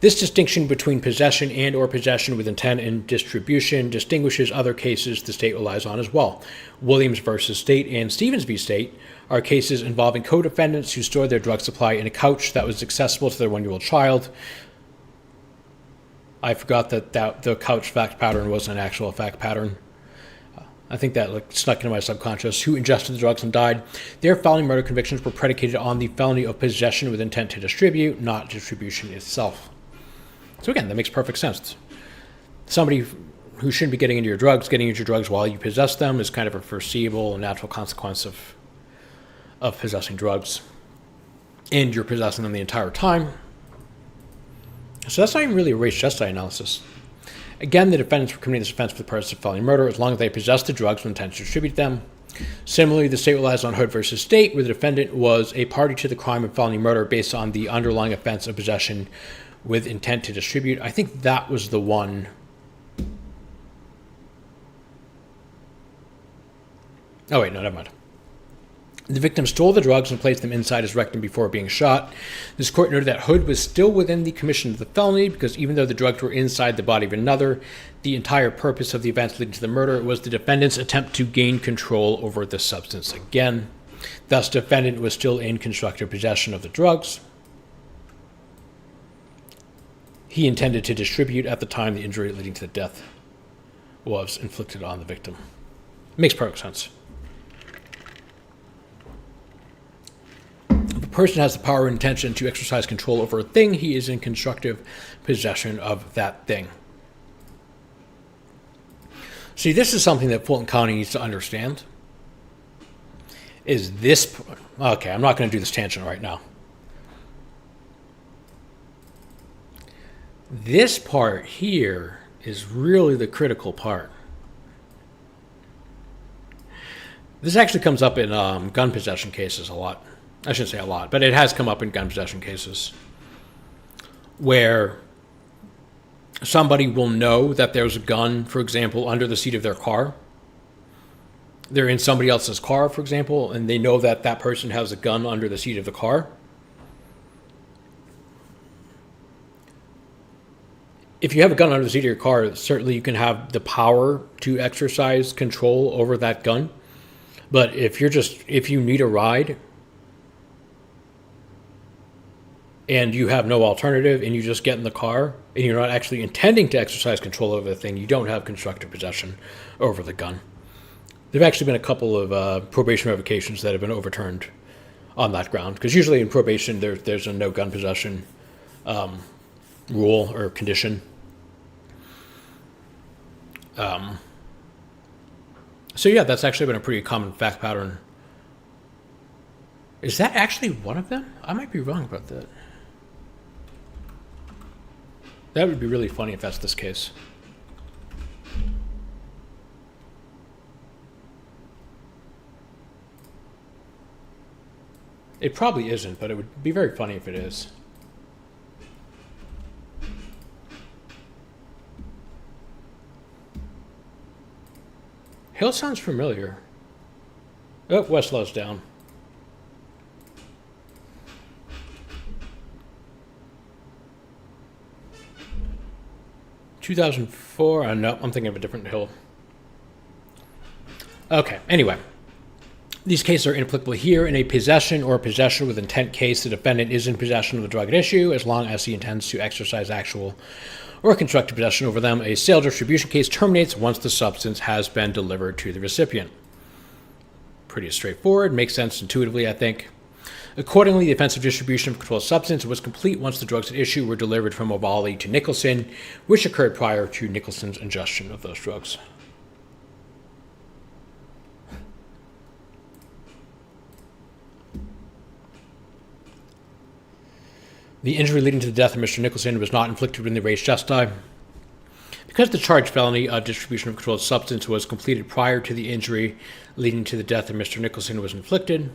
This distinction between possession and or possession with intent and distribution distinguishes other cases the state relies on as well. Williams versus State and Stevens v. State are cases involving co-defendants who stored their drug supply in a couch that was accessible to their 1-year-old child. I forgot that the couch fact pattern was an actual fact pattern. I think that snuck into my subconscious. Who ingested the drugs and died. Their felony murder convictions were predicated on the felony of possession with intent to distribute, not distribution itself. So again, that makes perfect sense. Somebody who shouldn't be getting into your drugs while you possess them is kind of a foreseeable and natural consequence of possessing drugs. And you're possessing them the entire time. So that's not even really a race justice analysis. Again, the defendants were committing this offense for the purpose of felony murder as long as they possessed the drugs with intent to distribute them. Similarly, the state relies on Hood versus State, where the defendant was a party to the crime of felony murder based on the underlying offense of possession with intent to distribute. I think that was the one. Oh, wait, no, never mind. The victim stole the drugs and placed them inside his rectum before being shot. This court noted that Hood was still within the commission of the felony because even though the drugs were inside the body of another, the entire purpose of the events leading to the murder was the defendant's attempt to gain control over the substance again. Thus, the defendant was still in constructive possession of the drugs. He intended to distribute at the time the injury leading to the death was inflicted on the victim. Makes perfect sense. If a person has the power and intention to exercise control over a thing, he is in constructive possession of that thing. See, this is something that Fulton County needs to understand. Okay, I'm not going to do this tangent right now. This part here is really the critical part. This actually comes up in gun possession cases a lot. I shouldn't say a lot, but it has come up in gun possession cases where somebody will know that there's a gun, for example, under the seat of their car. They're in somebody else's car, for example, and they know that that person has a gun under the seat of the car. If you have a gun under the seat of your car, certainly you can have the power to exercise control over that gun. But if you need a ride and you have no alternative, and you just get in the car, and you're not actually intending to exercise control over the thing, you don't have constructive possession over the gun. There have actually been a couple of probation revocations that have been overturned on that ground, because usually in probation there's a no gun possession rule or condition. So yeah, that's actually been a pretty common fact pattern. Is that actually one of them? I might be wrong about that. That would be really funny if that's this case. It probably isn't, but it would be very funny if it is. Hill sounds familiar. Oh, Westlaw's down. $2004. No, I'm thinking of a different Hill. Okay, anyway. These cases are inapplicable here. In a possession or possession with intent case, the defendant is in possession of the drug at issue as long as he intends to exercise actual or constructive possession over them. A sale distribution case terminates once the substance has been delivered to the recipient. Pretty straightforward. Makes sense intuitively, I think. Accordingly, the offense of distribution of controlled substance was complete once the drugs at issue were delivered from Ovalle to Nicholson, which occurred prior to Nicholson's ingestion of those drugs. The injury leading to the death of Mr. Nicholson was not inflicted within the res gestae. Because the charged felony of distribution of controlled substance was completed prior to the injury leading to the death of Mr. Nicholson was inflicted,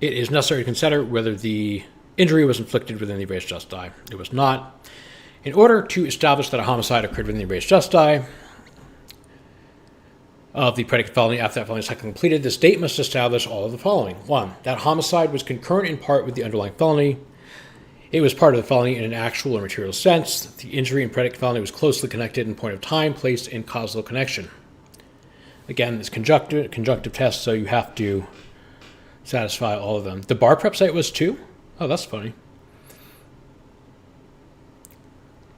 it is necessary to consider whether the injury was inflicted within the res gestae. It was not. In order to establish that a homicide occurred within the res gestae of the predicate felony after that felony is completed, the state must establish all of the following. 1. That homicide was concurrent in part with the underlying felony. It was part of the felony in an actual or material sense. The injury in predicate felony was closely connected in point of time, placed in causal connection. Again, it's conjunctive test, so you have to satisfy all of them. The bar prep site was 2? Oh, that's funny.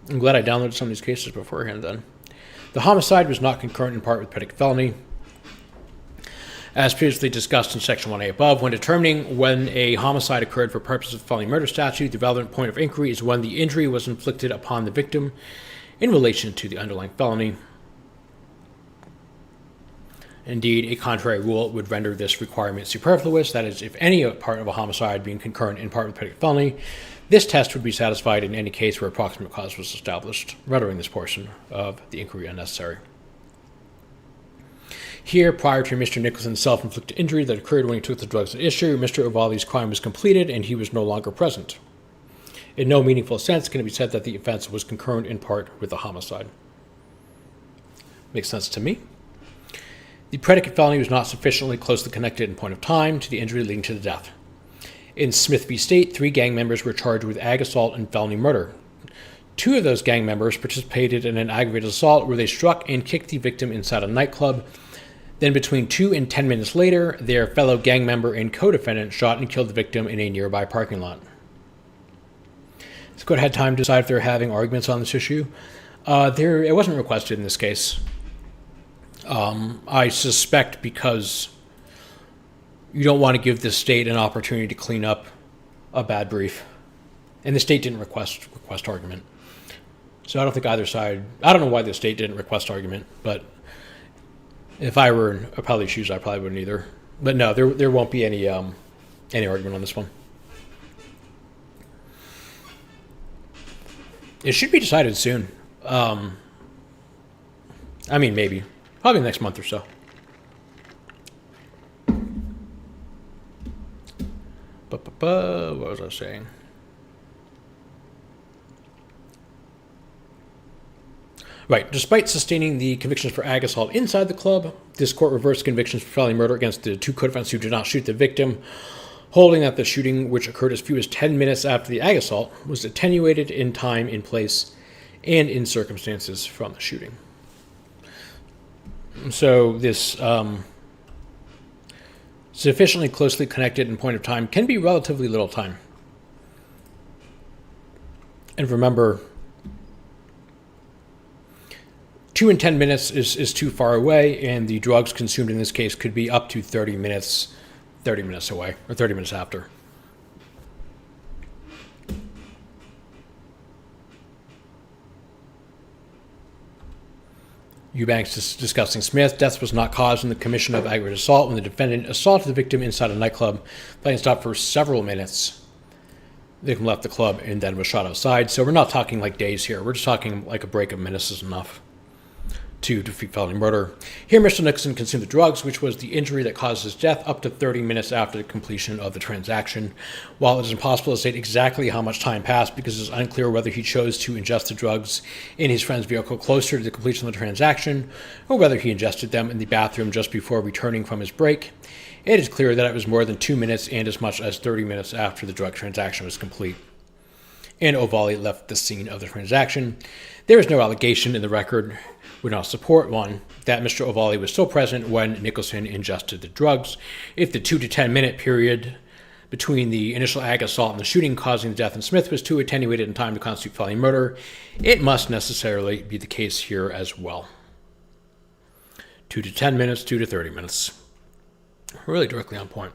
I'm glad I downloaded some of these cases beforehand then. The homicide was not concurrent in part with predicate felony. As previously discussed in Section 1A above, when determining when a homicide occurred for purposes of the felony-murder statute, the relevant point of inquiry is when the injury was inflicted upon the victim in relation to the underlying felony. Indeed, a contrary rule would render this requirement superfluous. That is, if any part of a homicide being concurrent in part with predicate felony, this test would be satisfied in any case where approximate cause was established, rendering this portion of the inquiry unnecessary. Here, prior to Mr. Nicholson's self-inflicted injury that occurred when he took the drugs at issue, Mr. Ovalle's crime was completed and he was no longer present. In no meaningful sense can it be said that the offense was concurrent in part with the homicide. Makes sense to me. The predicate felony was not sufficiently closely connected in point of time to the injury leading to the death. In Smith v. State, 3 gang members were charged with ag assault and felony murder. 2 of those gang members participated in an aggravated assault where they struck and kicked the victim inside a nightclub. Then between 2 and 10 minutes later, their fellow gang member and co-defendant shot and killed the victim in a nearby parking lot. Let's go ahead time to decide if they're having arguments on this issue. It wasn't requested in this case. I suspect because you don't want to give the state an opportunity to clean up a bad brief. And the state didn't request argument. So I don't think either side, I don't know why the state didn't request argument, but if I were in Appellee's shoes, I probably wouldn't either. But no, there won't be any argument on this one. It should be decided soon. I mean, maybe. Probably next month or so. What was I saying? Right. Despite sustaining the convictions for ag assault inside the club, this court reversed convictions for felony murder against the 2 co-defendants who did not shoot the victim, holding that the shooting, which occurred as few as 10 minutes after the ag assault, was attenuated in time, in place, and in circumstances from the shooting. So this sufficiently closely connected in point of time can be relatively little time. And remember, 2 and 10 minutes is too far away, and the drugs consumed in this case could be up to 30 minutes away, or 30 minutes after. Eubanks is discussing Smith. Death was not caused in the commission of aggravated assault when the defendant assaulted the victim inside a nightclub. Playing stopped for several minutes. The victim left the club and then was shot outside. So we're not talking like days here. We're just talking like a break of minutes is enough to defeat felony murder. Here, Mr. Nixon consumed the drugs, which was the injury that caused his death, up to 30 minutes after the completion of the transaction. While it is impossible to state exactly how much time passed because it is unclear whether he chose to ingest the drugs in his friend's vehicle closer to the completion of the transaction, or whether he ingested them in the bathroom just before returning from his break, it is clear that it was more than 2 minutes and as much as 30 minutes after the drug transaction was complete. And Ovalle left the scene of the transaction. There is no allegation in the record, would not support one, that Mr. Ovalle was still present when Nicholson ingested the drugs. If the 2 to 10 minute period between the initial ag assault and the shooting causing the death in Smith was too attenuated in time to constitute felony murder, it must necessarily be the case here as well. 2 to 10 minutes, 2 to 30 minutes. Really directly on point.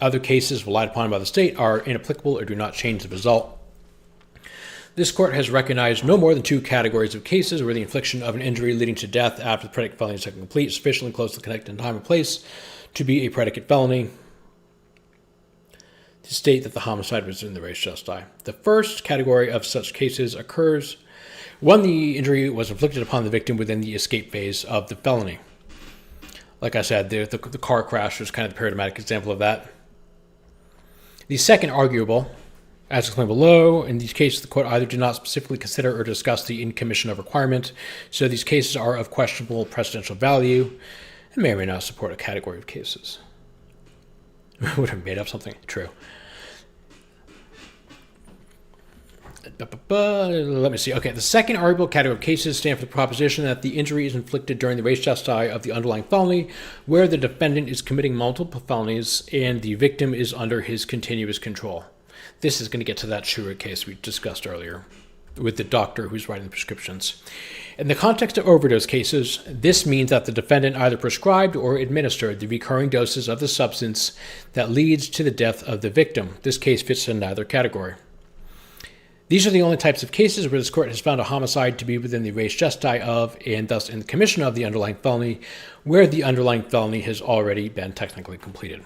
Other cases relied upon by the state are inapplicable or do not change the result. This court has recognized no more than 2 categories of cases where the infliction of an injury leading to death after the predicate felony is complete, sufficiently closely connected in time and place to be a predicate felony to state that the homicide was in the res justi. The first category of such cases occurs when the injury was inflicted upon the victim within the escape phase of the felony. Like I said, the car crash was kind of the paradigmatic example of that. The second arguable, as explained below, in these cases, the court either did not specifically consider or discuss the in commission of requirement, so these cases are of questionable precedential value and may or may not support a category of cases. Would have made up something. True. Let me see. Okay, the second arguable category of cases stand for the proposition that the injury is inflicted during the res justi of the underlying felony, where the defendant is committing multiple felonies and the victim is under his continuous control. This is going to get to that Shura case we discussed earlier with the doctor who's writing the prescriptions. In the context of overdose cases, this means that the defendant either prescribed or administered the recurring doses of the substance that leads to the death of the victim. This case fits in neither category. These are the only types of cases where this court has found a homicide to be within the res justi of, and thus in the commission of, the underlying felony, where the underlying felony has already been technically completed.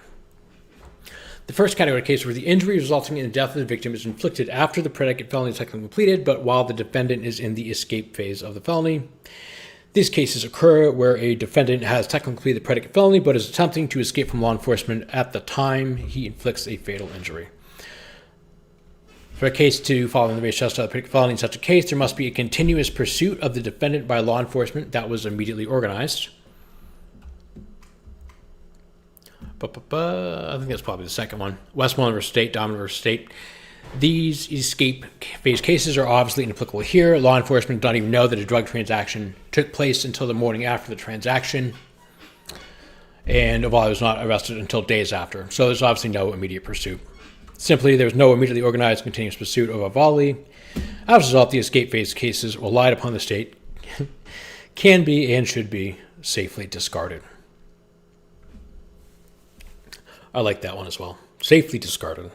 The first category case where the injury resulting in the death of the victim is inflicted after the predicate felony is technically completed, but while the defendant is in the escape phase of the felony. These cases occur where a defendant has technically completed the predicate felony, but is attempting to escape from law enforcement at the time he inflicts a fatal injury. For a case to fall in the res justi of the predicate felony in such a case, there must be a continuous pursuit of the defendant by law enforcement that was immediately organized. I think that's probably the second one. Westmoreland versus State, Dominant versus State. These escape phase cases are obviously inapplicable here. Law enforcement don't even know that a drug transaction took place until the morning after the transaction, and Ovalle was not arrested until days after. So there's obviously no immediate pursuit. Simply, there was no immediately organized continuous pursuit of Ovalle. As a result, the escape phase cases relied upon the state can be and should be safely discarded. I like that one as well. Safely discarded.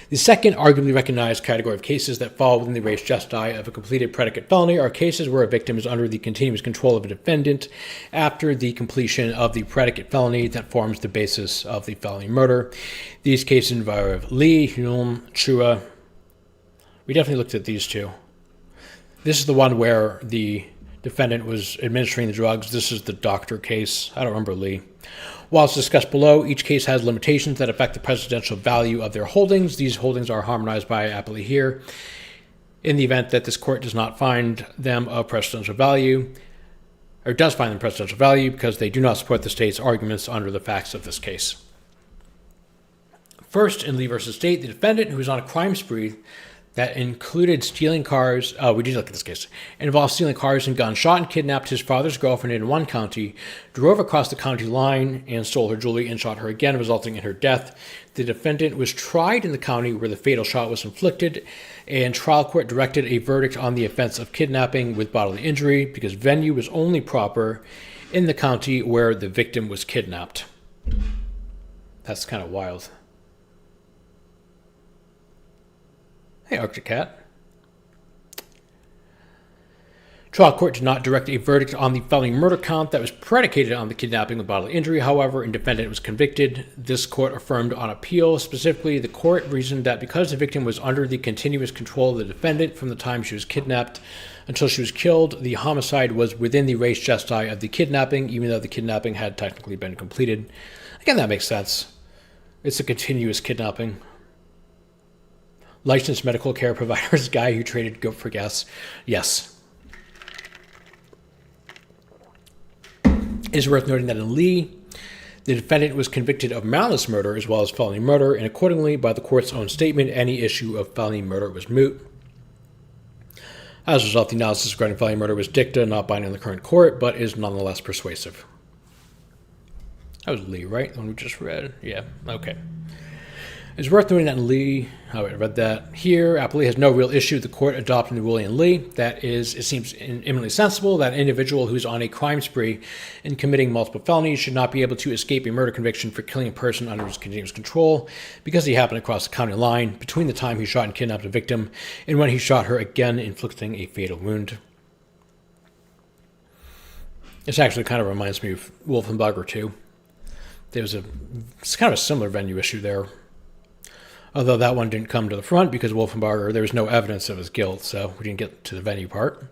The second arguably recognized category of cases that fall within the res justi of a completed predicate felony are cases where a victim is under the continuous control of a defendant after the completion of the predicate felony that forms the basis of the felony murder. These cases involve Lee, Hume, Chua. We definitely looked at these two. This is the one where the defendant was administering the drugs. This is the doctor case. I don't remember Lee. While it's discussed below, each case has limitations that affect the precedential value of their holdings. These holdings are harmonized by appellee here. In the event that this court does not find them of precedential value, or does find them precedential value because they do not support the state's arguments under the facts of this case. First, in Lee versus State, the defendant who is on a crime spree that included stealing cars. Oh, we did look at this case. It involved stealing cars and guns, shot and kidnapped his father's girlfriend in one county, drove across the county line and stole her jewelry and shot her again, resulting in her death. The defendant was tried in the county where the fatal shot was inflicted, and trial court directed a verdict on the offense of kidnapping with bodily injury because venue was only proper in the county where the victim was kidnapped. That's kind of wild. Hey, Arctic Cat. Trial court did not direct a verdict on the felony murder count that was predicated on the kidnapping with bodily injury. However, a defendant was convicted. This court affirmed on appeal. Specifically, the court reasoned that because the victim was under the continuous control of the defendant from the time she was kidnapped until she was killed, the homicide was within the res gestae of the kidnapping, even though the kidnapping had technically been completed. Again, that makes sense. It's a continuous kidnapping. Licensed medical care providers, guy who traded goat for gas. Yes. It is worth noting that in Lee, the defendant was convicted of malice murder as well as felony murder, and accordingly, by the court's own statement, any issue of felony murder was moot. As a result, the analysis regarding felony murder was dicta, not binding on the current court, but is nonetheless persuasive. That was Lee, right? The one we just read? Yeah, okay. It's worth noting that in Lee, I read that here, Appellee has no real issue with the court adopting the ruling in Lee. That is, it seems eminently sensible that an individual who's on a crime spree and committing multiple felonies should not be able to escape a murder conviction for killing a person under his continuous control because he happened to cross the county line between the time he shot and kidnapped a victim and when he shot her again, inflicting a fatal wound. This actually kind of reminds me of Wolfenbarger 2. It's kind of a similar venue issue there. Although that one didn't come to the front because Wolfenbarger, there was no evidence of his guilt, so we didn't get to the venue part.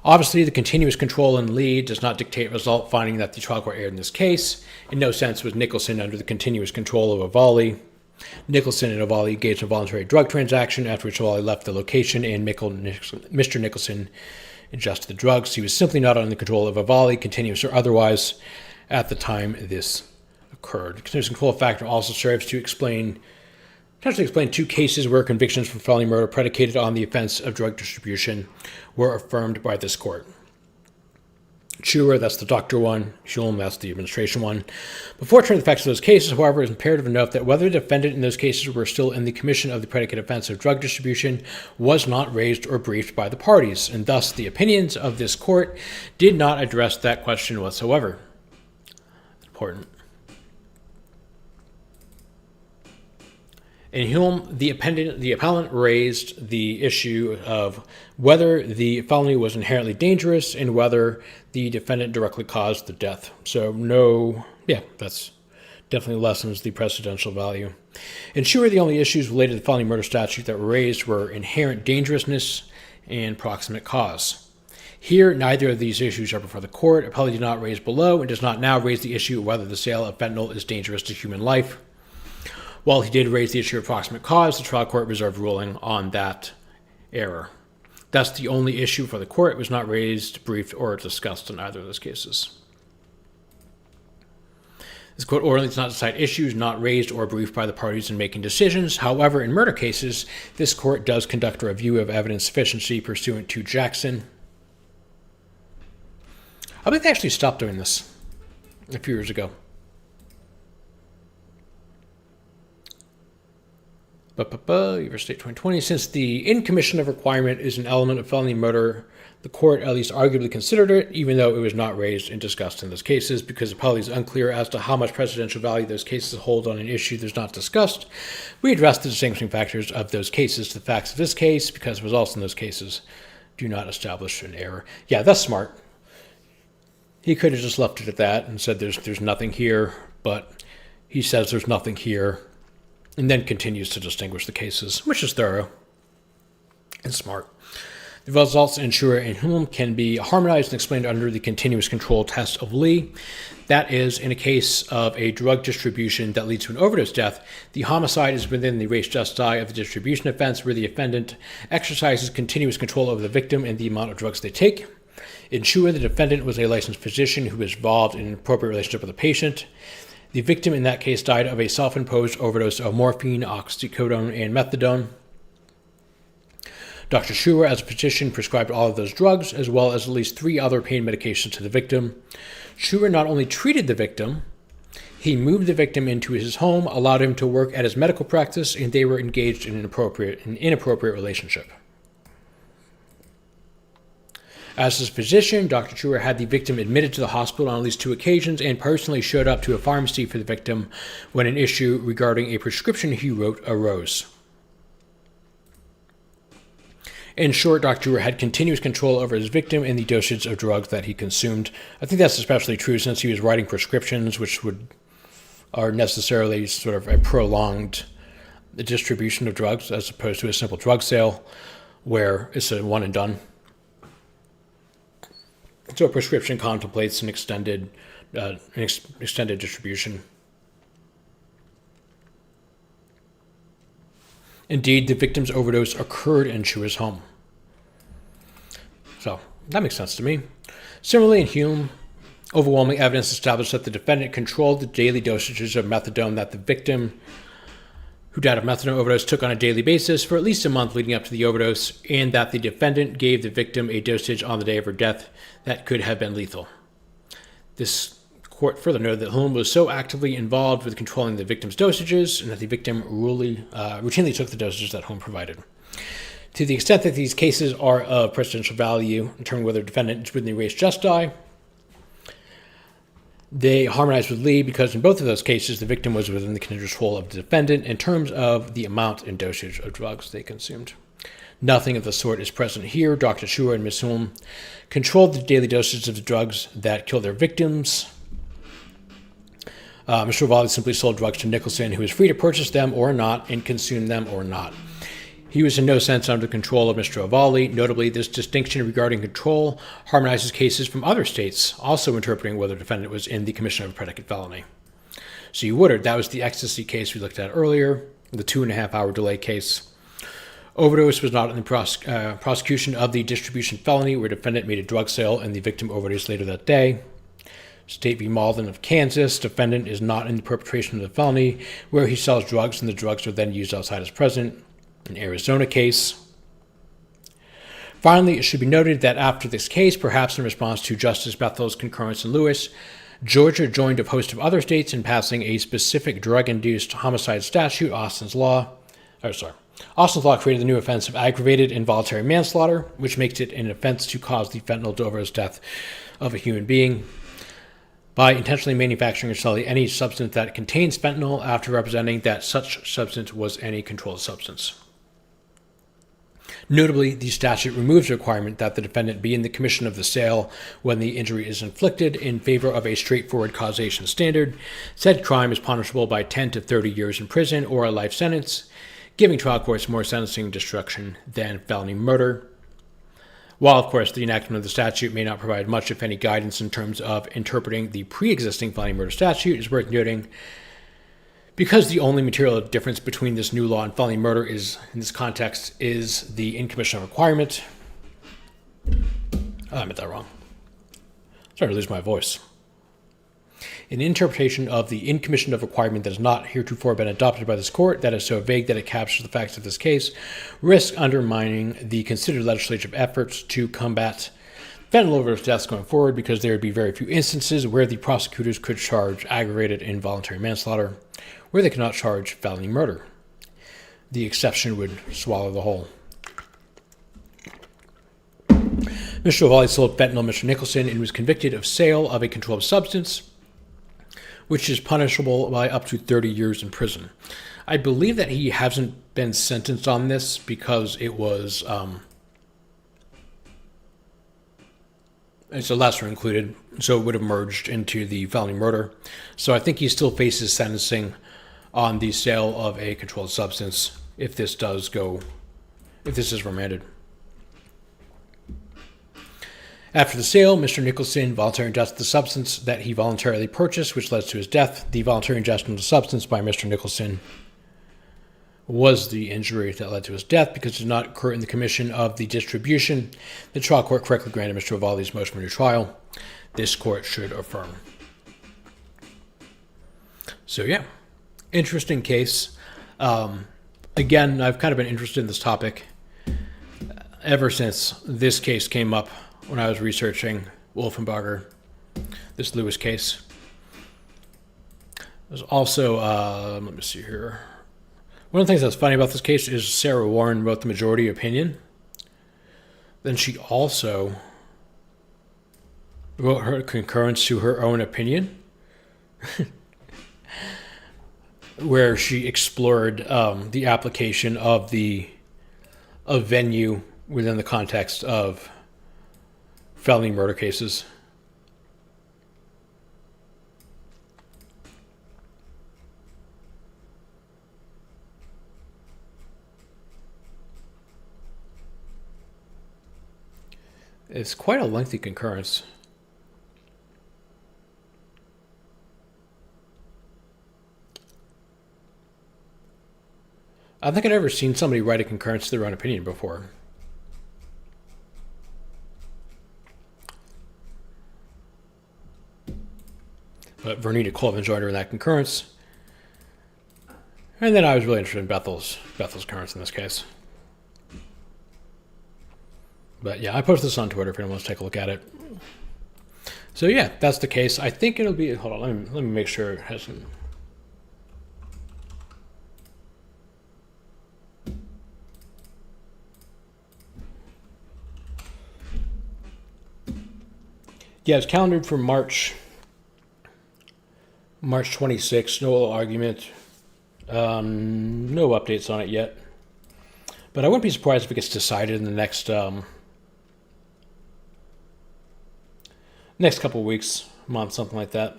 Obviously, the continuous control in Lee does not dictate result finding that the trial court erred in this case. In no sense was Nicholson under the continuous control of Ovalle. Nicholson and Ovalle engaged in a voluntary drug transaction, after which Ovalle left the location and Mr. Nicholson ingested the drugs. He was simply not under the control of Ovalle, continuous or otherwise, at the time this occurred. The continuous control factor also serves to explain two cases where convictions for felony murder predicated on the offense of drug distribution were affirmed by this court. Schuer, that's the doctor one. Schulm, that's the administration one. Before turning to the facts of those cases, however, it is imperative to note that whether the defendant in those cases were still in the commission of the predicate offense of drug distribution was not raised or briefed by the parties, and thus the opinions of this court did not address that question whatsoever. Important. In whom the appellant raised the issue of whether the felony was inherently dangerous and whether the defendant directly caused the death. So that's definitely lessens the precedential value. In Schuer, the only issues related to the felony murder statute that were raised were inherent dangerousness and proximate cause. Here, neither of these issues are before the court. Appellee did not raise below and does not now raise the issue of whether the sale of fentanyl is dangerous to human life. While he did raise the issue of proximate cause, the trial court reserved ruling on that error. That's the only issue for the court. It was not raised, briefed, or discussed in either of those cases. This court orderly does not decide issues not raised or briefed by the parties in making decisions. However, in murder cases, this court does conduct a review of evidence sufficiency pursuant to Jackson. I think they actually stopped doing this a few years ago. Universal State 2020. Since the in commission of requirement is an element of felony murder, the court at least arguably considered it, even though it was not raised and discussed in those cases, because the appellee is unclear as to how much precedential value those cases hold on an issue that's not discussed. We addressed the distinguishing factors of those cases to the facts of this case, because results in those cases do not establish an error. Yeah, that's smart. He could have just left it at that and said there's nothing here, but he says there's nothing here, and then continues to distinguish the cases, which is thorough and smart. The results in Schuer and Hulme can be harmonized and explained under the continuous control test of Lee. That is, in a case of a drug distribution that leads to an overdose death, the homicide is within the res gestae of the distribution offense, where the defendant exercises continuous control over the victim and the amount of drugs they take. In Schuer, the defendant was a licensed physician who was involved in an appropriate relationship with the patient. The victim in that case died of a self-imposed overdose of morphine, oxycodone, and methadone. Dr. Schuer, as a physician, prescribed all of those drugs, as well as at least 3 other pain medications to the victim. Schuer not only treated the victim, he moved the victim into his home, allowed him to work at his medical practice, and they were engaged in an inappropriate relationship. As his physician, Dr. Schuer had the victim admitted to the hospital on at least 2 occasions and personally showed up to a pharmacy for the victim when an issue regarding a prescription he wrote arose. In short, Dr. Schuer had continuous control over his victim and the dosage of drugs that he consumed. I think that's especially true since he was writing prescriptions, which are necessarily sort of a prolonged distribution of drugs as opposed to a simple drug sale where it's a one and done. So a prescription contemplates an extended distribution. Indeed, the victim's overdose occurred in Schuer's home. So that makes sense to me. Similarly, in Hume, overwhelming evidence established that the defendant controlled the daily dosages of methadone that the victim who died of methadone overdose took on a daily basis for at least a month leading up to the overdose, and that the defendant gave the victim a dosage on the day of her death that could have been lethal. This court further noted that Hume was so actively involved with controlling the victim's dosages and that the victim routinely took the dosages that Hume provided. To the extent that these cases are of precedential value in determining whether the defendant is within the res justi, they harmonize with Lee because in both of those cases, the victim was within the control of the defendant in terms of the amount and dosage of drugs they consumed. Nothing of the sort is present here. Dr. Schuer and Ms. Hume controlled the daily dosage of the drugs that killed their victims. Mr. Ovalle simply sold drugs to Nicholson, who was free to purchase them or not and consume them or not. He was in no sense under control of Mr. Ovalle. Notably, this distinction regarding control harmonizes cases from other states, also interpreting whether the defendant was in the commission of a predicate felony. So you Woodard, that was the ecstasy case we looked at earlier, the 2.5-hour delay case. Overdose was not in the prosecution of the distribution felony where the defendant made a drug sale and the victim overdosed later that day. State v. Malden of Kansas, defendant is not in the perpetration of the felony where he sells drugs and the drugs are then used outside his presence. An Arizona case. Finally, it should be noted that after this case, perhaps in response to Justice Bethel's concurrence in Lewis, Georgia joined a host of other states in passing a specific drug-induced homicide statute, Austin's Law created the new offense of aggravated involuntary manslaughter, which makes it an offense to cause the fentanyl to overdose death of a human being by intentionally manufacturing or selling any substance that contains fentanyl after representing that such substance was any controlled substance. Notably, the statute removes the requirement that the defendant be in the commission of the sale when the injury is inflicted in favor of a straightforward causation standard. Said crime is punishable by 10 to 30 years in prison or a life sentence, giving trial courts more sentencing discretion than felony murder. While, of course, the enactment of the statute may not provide much, if any, guidance in terms of interpreting the pre-existing felony murder statute, it's worth noting because the only material difference between this new law and felony murder is, in this context, is the in commission requirement. I meant that wrong. I'm starting to lose my voice. An interpretation of the in commission of requirement that has not heretofore been adopted by this court, that is so vague that it captures the facts of this case, risks undermining the considered legislative efforts to combat fentanyl overdose deaths going forward because there would be very few instances where the prosecutors could charge aggravated involuntary manslaughter, where they cannot charge felony murder. The exception would swallow the whole. Mr. Ovalle sold fentanyl to Mr. Nicholson and was convicted of sale of a controlled substance, which is punishable by up to 30 years in prison. I believe that he hasn't been sentenced on this because it was it's a lesser included, so it would have merged into the felony murder. So I think he still faces sentencing on the sale of a controlled substance if this is remanded. After the sale, Mr. Nicholson voluntarily ingested the substance that he voluntarily purchased, which led to his death. The voluntary ingestion of the substance by Mr. Nicholson was the injury that led to his death because it did not occur in the commission of the distribution. The trial court correctly granted Mr. Ovalle's motion for new trial. This court should affirm. So yeah, interesting case. Again, I've kind of been interested in this topic ever since this case came up when I was researching Wolfenbarger, this Lewis case. There's also, let me see here. One of the things that's funny about this case is Sarah Warren wrote the majority opinion. Then she also wrote her concurrence to her own opinion, where she explored the application of venue within the context of felony murder cases. It's quite a lengthy concurrence. I don't think I'd ever seen somebody write a concurrence to their own opinion before. But Vernita Colvin joined her in that concurrence. And then I was really interested in Bethel's concurrence in this case. But yeah, I posted this on Twitter if anyone wants to take a look at it. So yeah, that's the case. I think it'll be, hold on, let me make sure it hasn't. Yeah, it's calendared for March 26th. No argument. No updates on it yet. But I wouldn't be surprised if it gets decided in the next couple of weeks, month, something like that.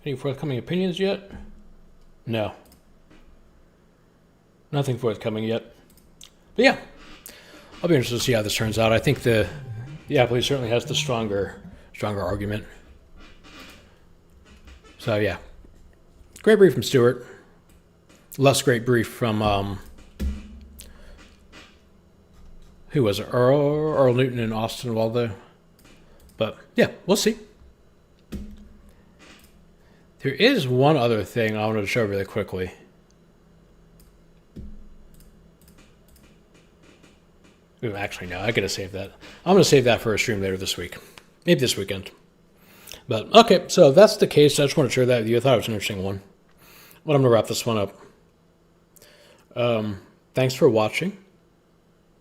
Any forthcoming opinions yet? No. Nothing forthcoming yet. But yeah, I'll be interested to see how this turns out. I think the applicant certainly has the stronger argument. So yeah, great brief from Stewart. Less great brief from who was it? Earl Newton and Austin Waldo. But yeah, we'll see. There is one other thing I wanted to show really quickly. Ooh, actually, no, I gotta save that. I'm gonna save that for a stream later this week. Maybe this weekend. But okay, so that's the case. I just want to share that with you. I thought it was an interesting one. But I'm gonna wrap this one up. Thanks for watching.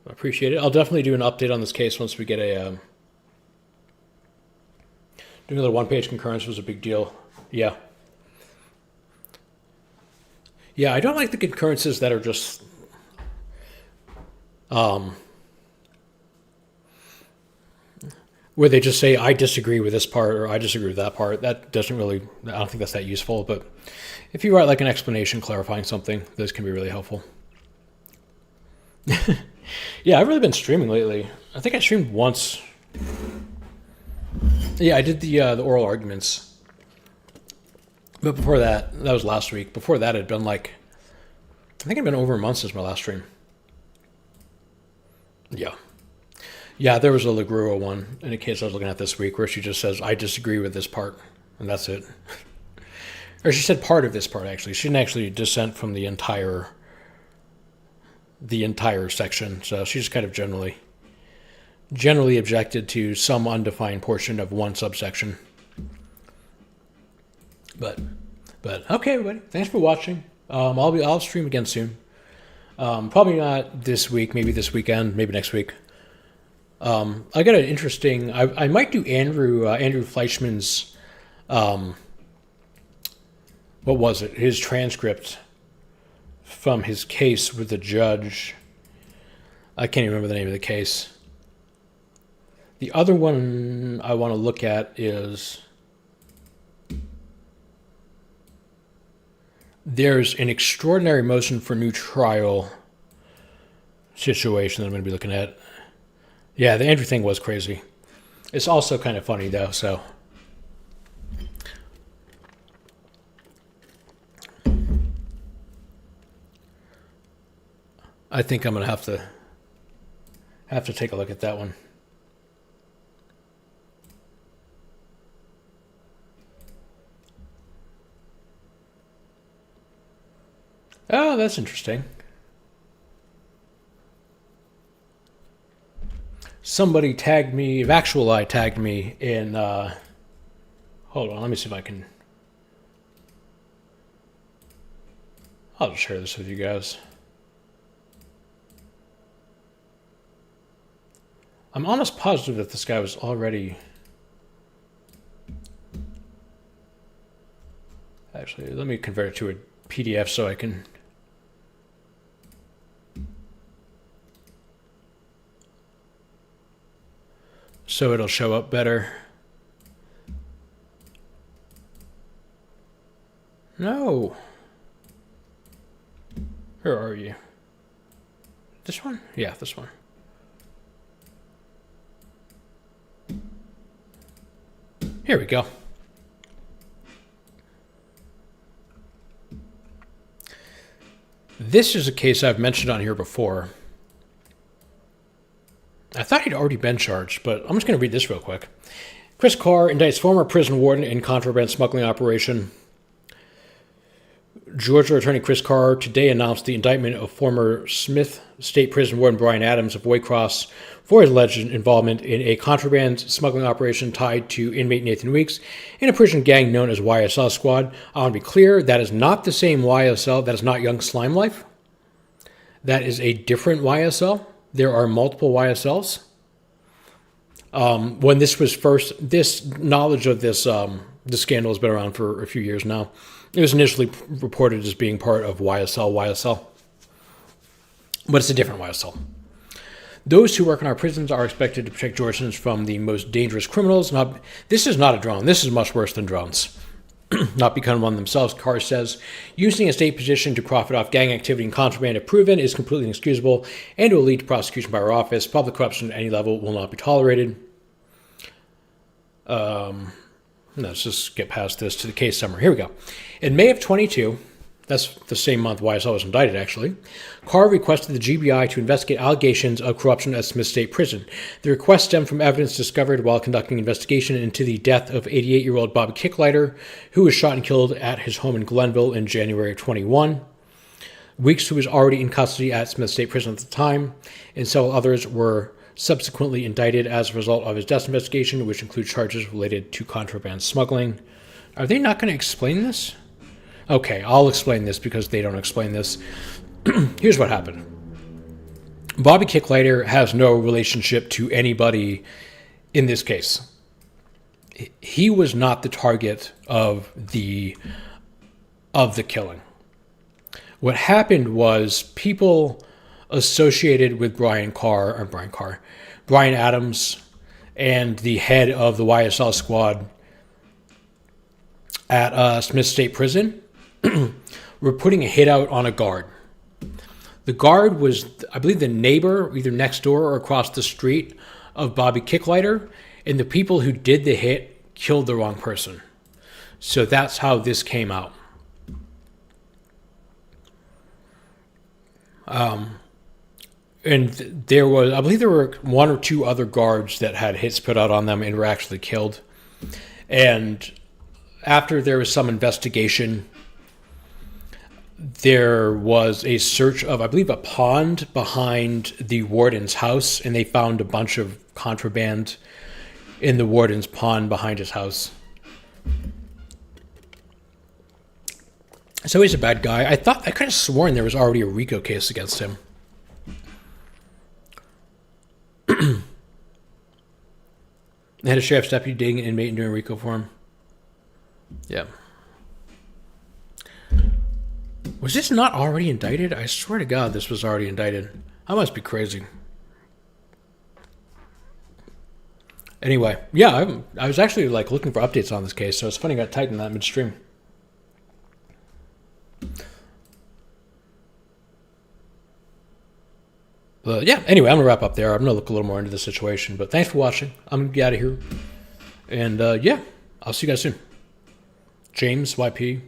I appreciate it. I'll definitely do an update on this case once we get a... doing another one-page concurrence was a big deal. Yeah. Yeah, I don't like the concurrences that are just... where they just say, I disagree with this part or I disagree with that part. That doesn't really... I don't think that's that useful. But if you write like an explanation clarifying something, those can be really helpful. Yeah, I've really been streaming lately. I think I streamed once. Yeah, I did the oral arguments. But before that was last week. Before that, it'd been like, I think it'd been over a month since my last stream. Yeah. Yeah, there was a LaGrua one in a case I was looking at this week where she just says, I disagree with this part. And that's it. Or she said part of this part, actually. She didn't actually dissent from the entire section. So she just kind of generally objected to some undefined portion of one subsection. But okay, everybody. Thanks for watching. I'll stream again soon. Probably not this week. Maybe this weekend. Maybe next week. I got an interesting. I might do Andrew Fleischman's. What was it? His transcript from his case with the judge. I can't even remember the name of the case. The other one I want to look at is there's an extraordinary motion for new trial situation that I'm going to be looking at. Yeah, the Andrew thing was crazy. It's also kind of funny, though, so... I think I'm going to have to take a look at that one. Oh, that's interesting. Somebody tagged me, Actual tagged me in, hold on, let me see if I can, I'll just share this with you guys. I'm almost positive that this guy was already, actually, let me convert it to a PDF so I can, so it'll show up better. No. Where are you? This one? Yeah, this one. Here we go. This is a case I've mentioned on here before. I thought he'd already been charged, but I'm just going to read this real quick. Chris Carr indicts former prison warden in contraband smuggling operation. Georgia Attorney Chris Carr today announced the indictment of former Smith State Prison Warden Brian Adams of Waycross for his alleged involvement in a contraband smuggling operation tied to inmate Nathan Weeks in a prison gang known as YSL Squad. I want to be clear, that is not the same YSL. That is not Young Slime Life. That is a different YSL. There are multiple YSLs. When this was first, this knowledge of this scandal has been around for a few years now. It was initially reported as being part of YSL, but it's a different YSL. Those who work in our prisons are expected to protect Georgians from the most dangerous criminals. This is not a drone. This is much worse than drones. Not become one themselves, Carr says. Using a state position to profit off gang activity and contraband, if proven, is completely inexcusable and will lead to prosecution by our office. Public corruption at any level will not be tolerated. Let's just get past this to the case summary. Here we go. In May of 22, that's the same month YSL was indicted, actually, Carr requested the GBI to investigate allegations of corruption at Smith State Prison. The request stemmed from evidence discovered while conducting an investigation into the death of 88-year-old Bobby Kicklighter, who was shot and killed at his home in Glenville in January of 21. Weeks, who was already in custody at Smith State Prison at the time, and several others were subsequently indicted as a result of his death investigation, which includes charges related to contraband smuggling. Are they not going to explain this? Okay, I'll explain this because they don't explain this. Here's what happened. Bobby Kicklighter has no relationship to anybody in this case. He was not the target of the killing. What happened was people associated with Brian Adams, and the head of the YSL Squad at Smith State Prison were putting a hit out on a guard. The guard was, I believe, the neighbor, either next door or across the street, of Bobby Kicklighter, and the people who did the hit killed the wrong person. So that's how this came out. And there was, I believe there were one or two other guards that had hits put out on them and were actually killed. And after there was some investigation, there was a search of, I believe, a pond behind the warden's house, and they found a bunch of contraband in the warden's pond behind his house. So he's a bad guy. I could have sworn there was already a RICO case against him. They had a sheriff's deputy dating an inmate and doing RICO for him. Yeah. Was this not already indicted? I swear to God this was already indicted. I must be crazy. Anyway, yeah, I was actually looking for updates on this case, so it's funny I got typed in that midstream. But yeah, anyway, I'm going to wrap up there. I'm going to look a little more into the situation. But thanks for watching. I'm going to get out of here. And yeah, I'll see you guys soon. James, YP.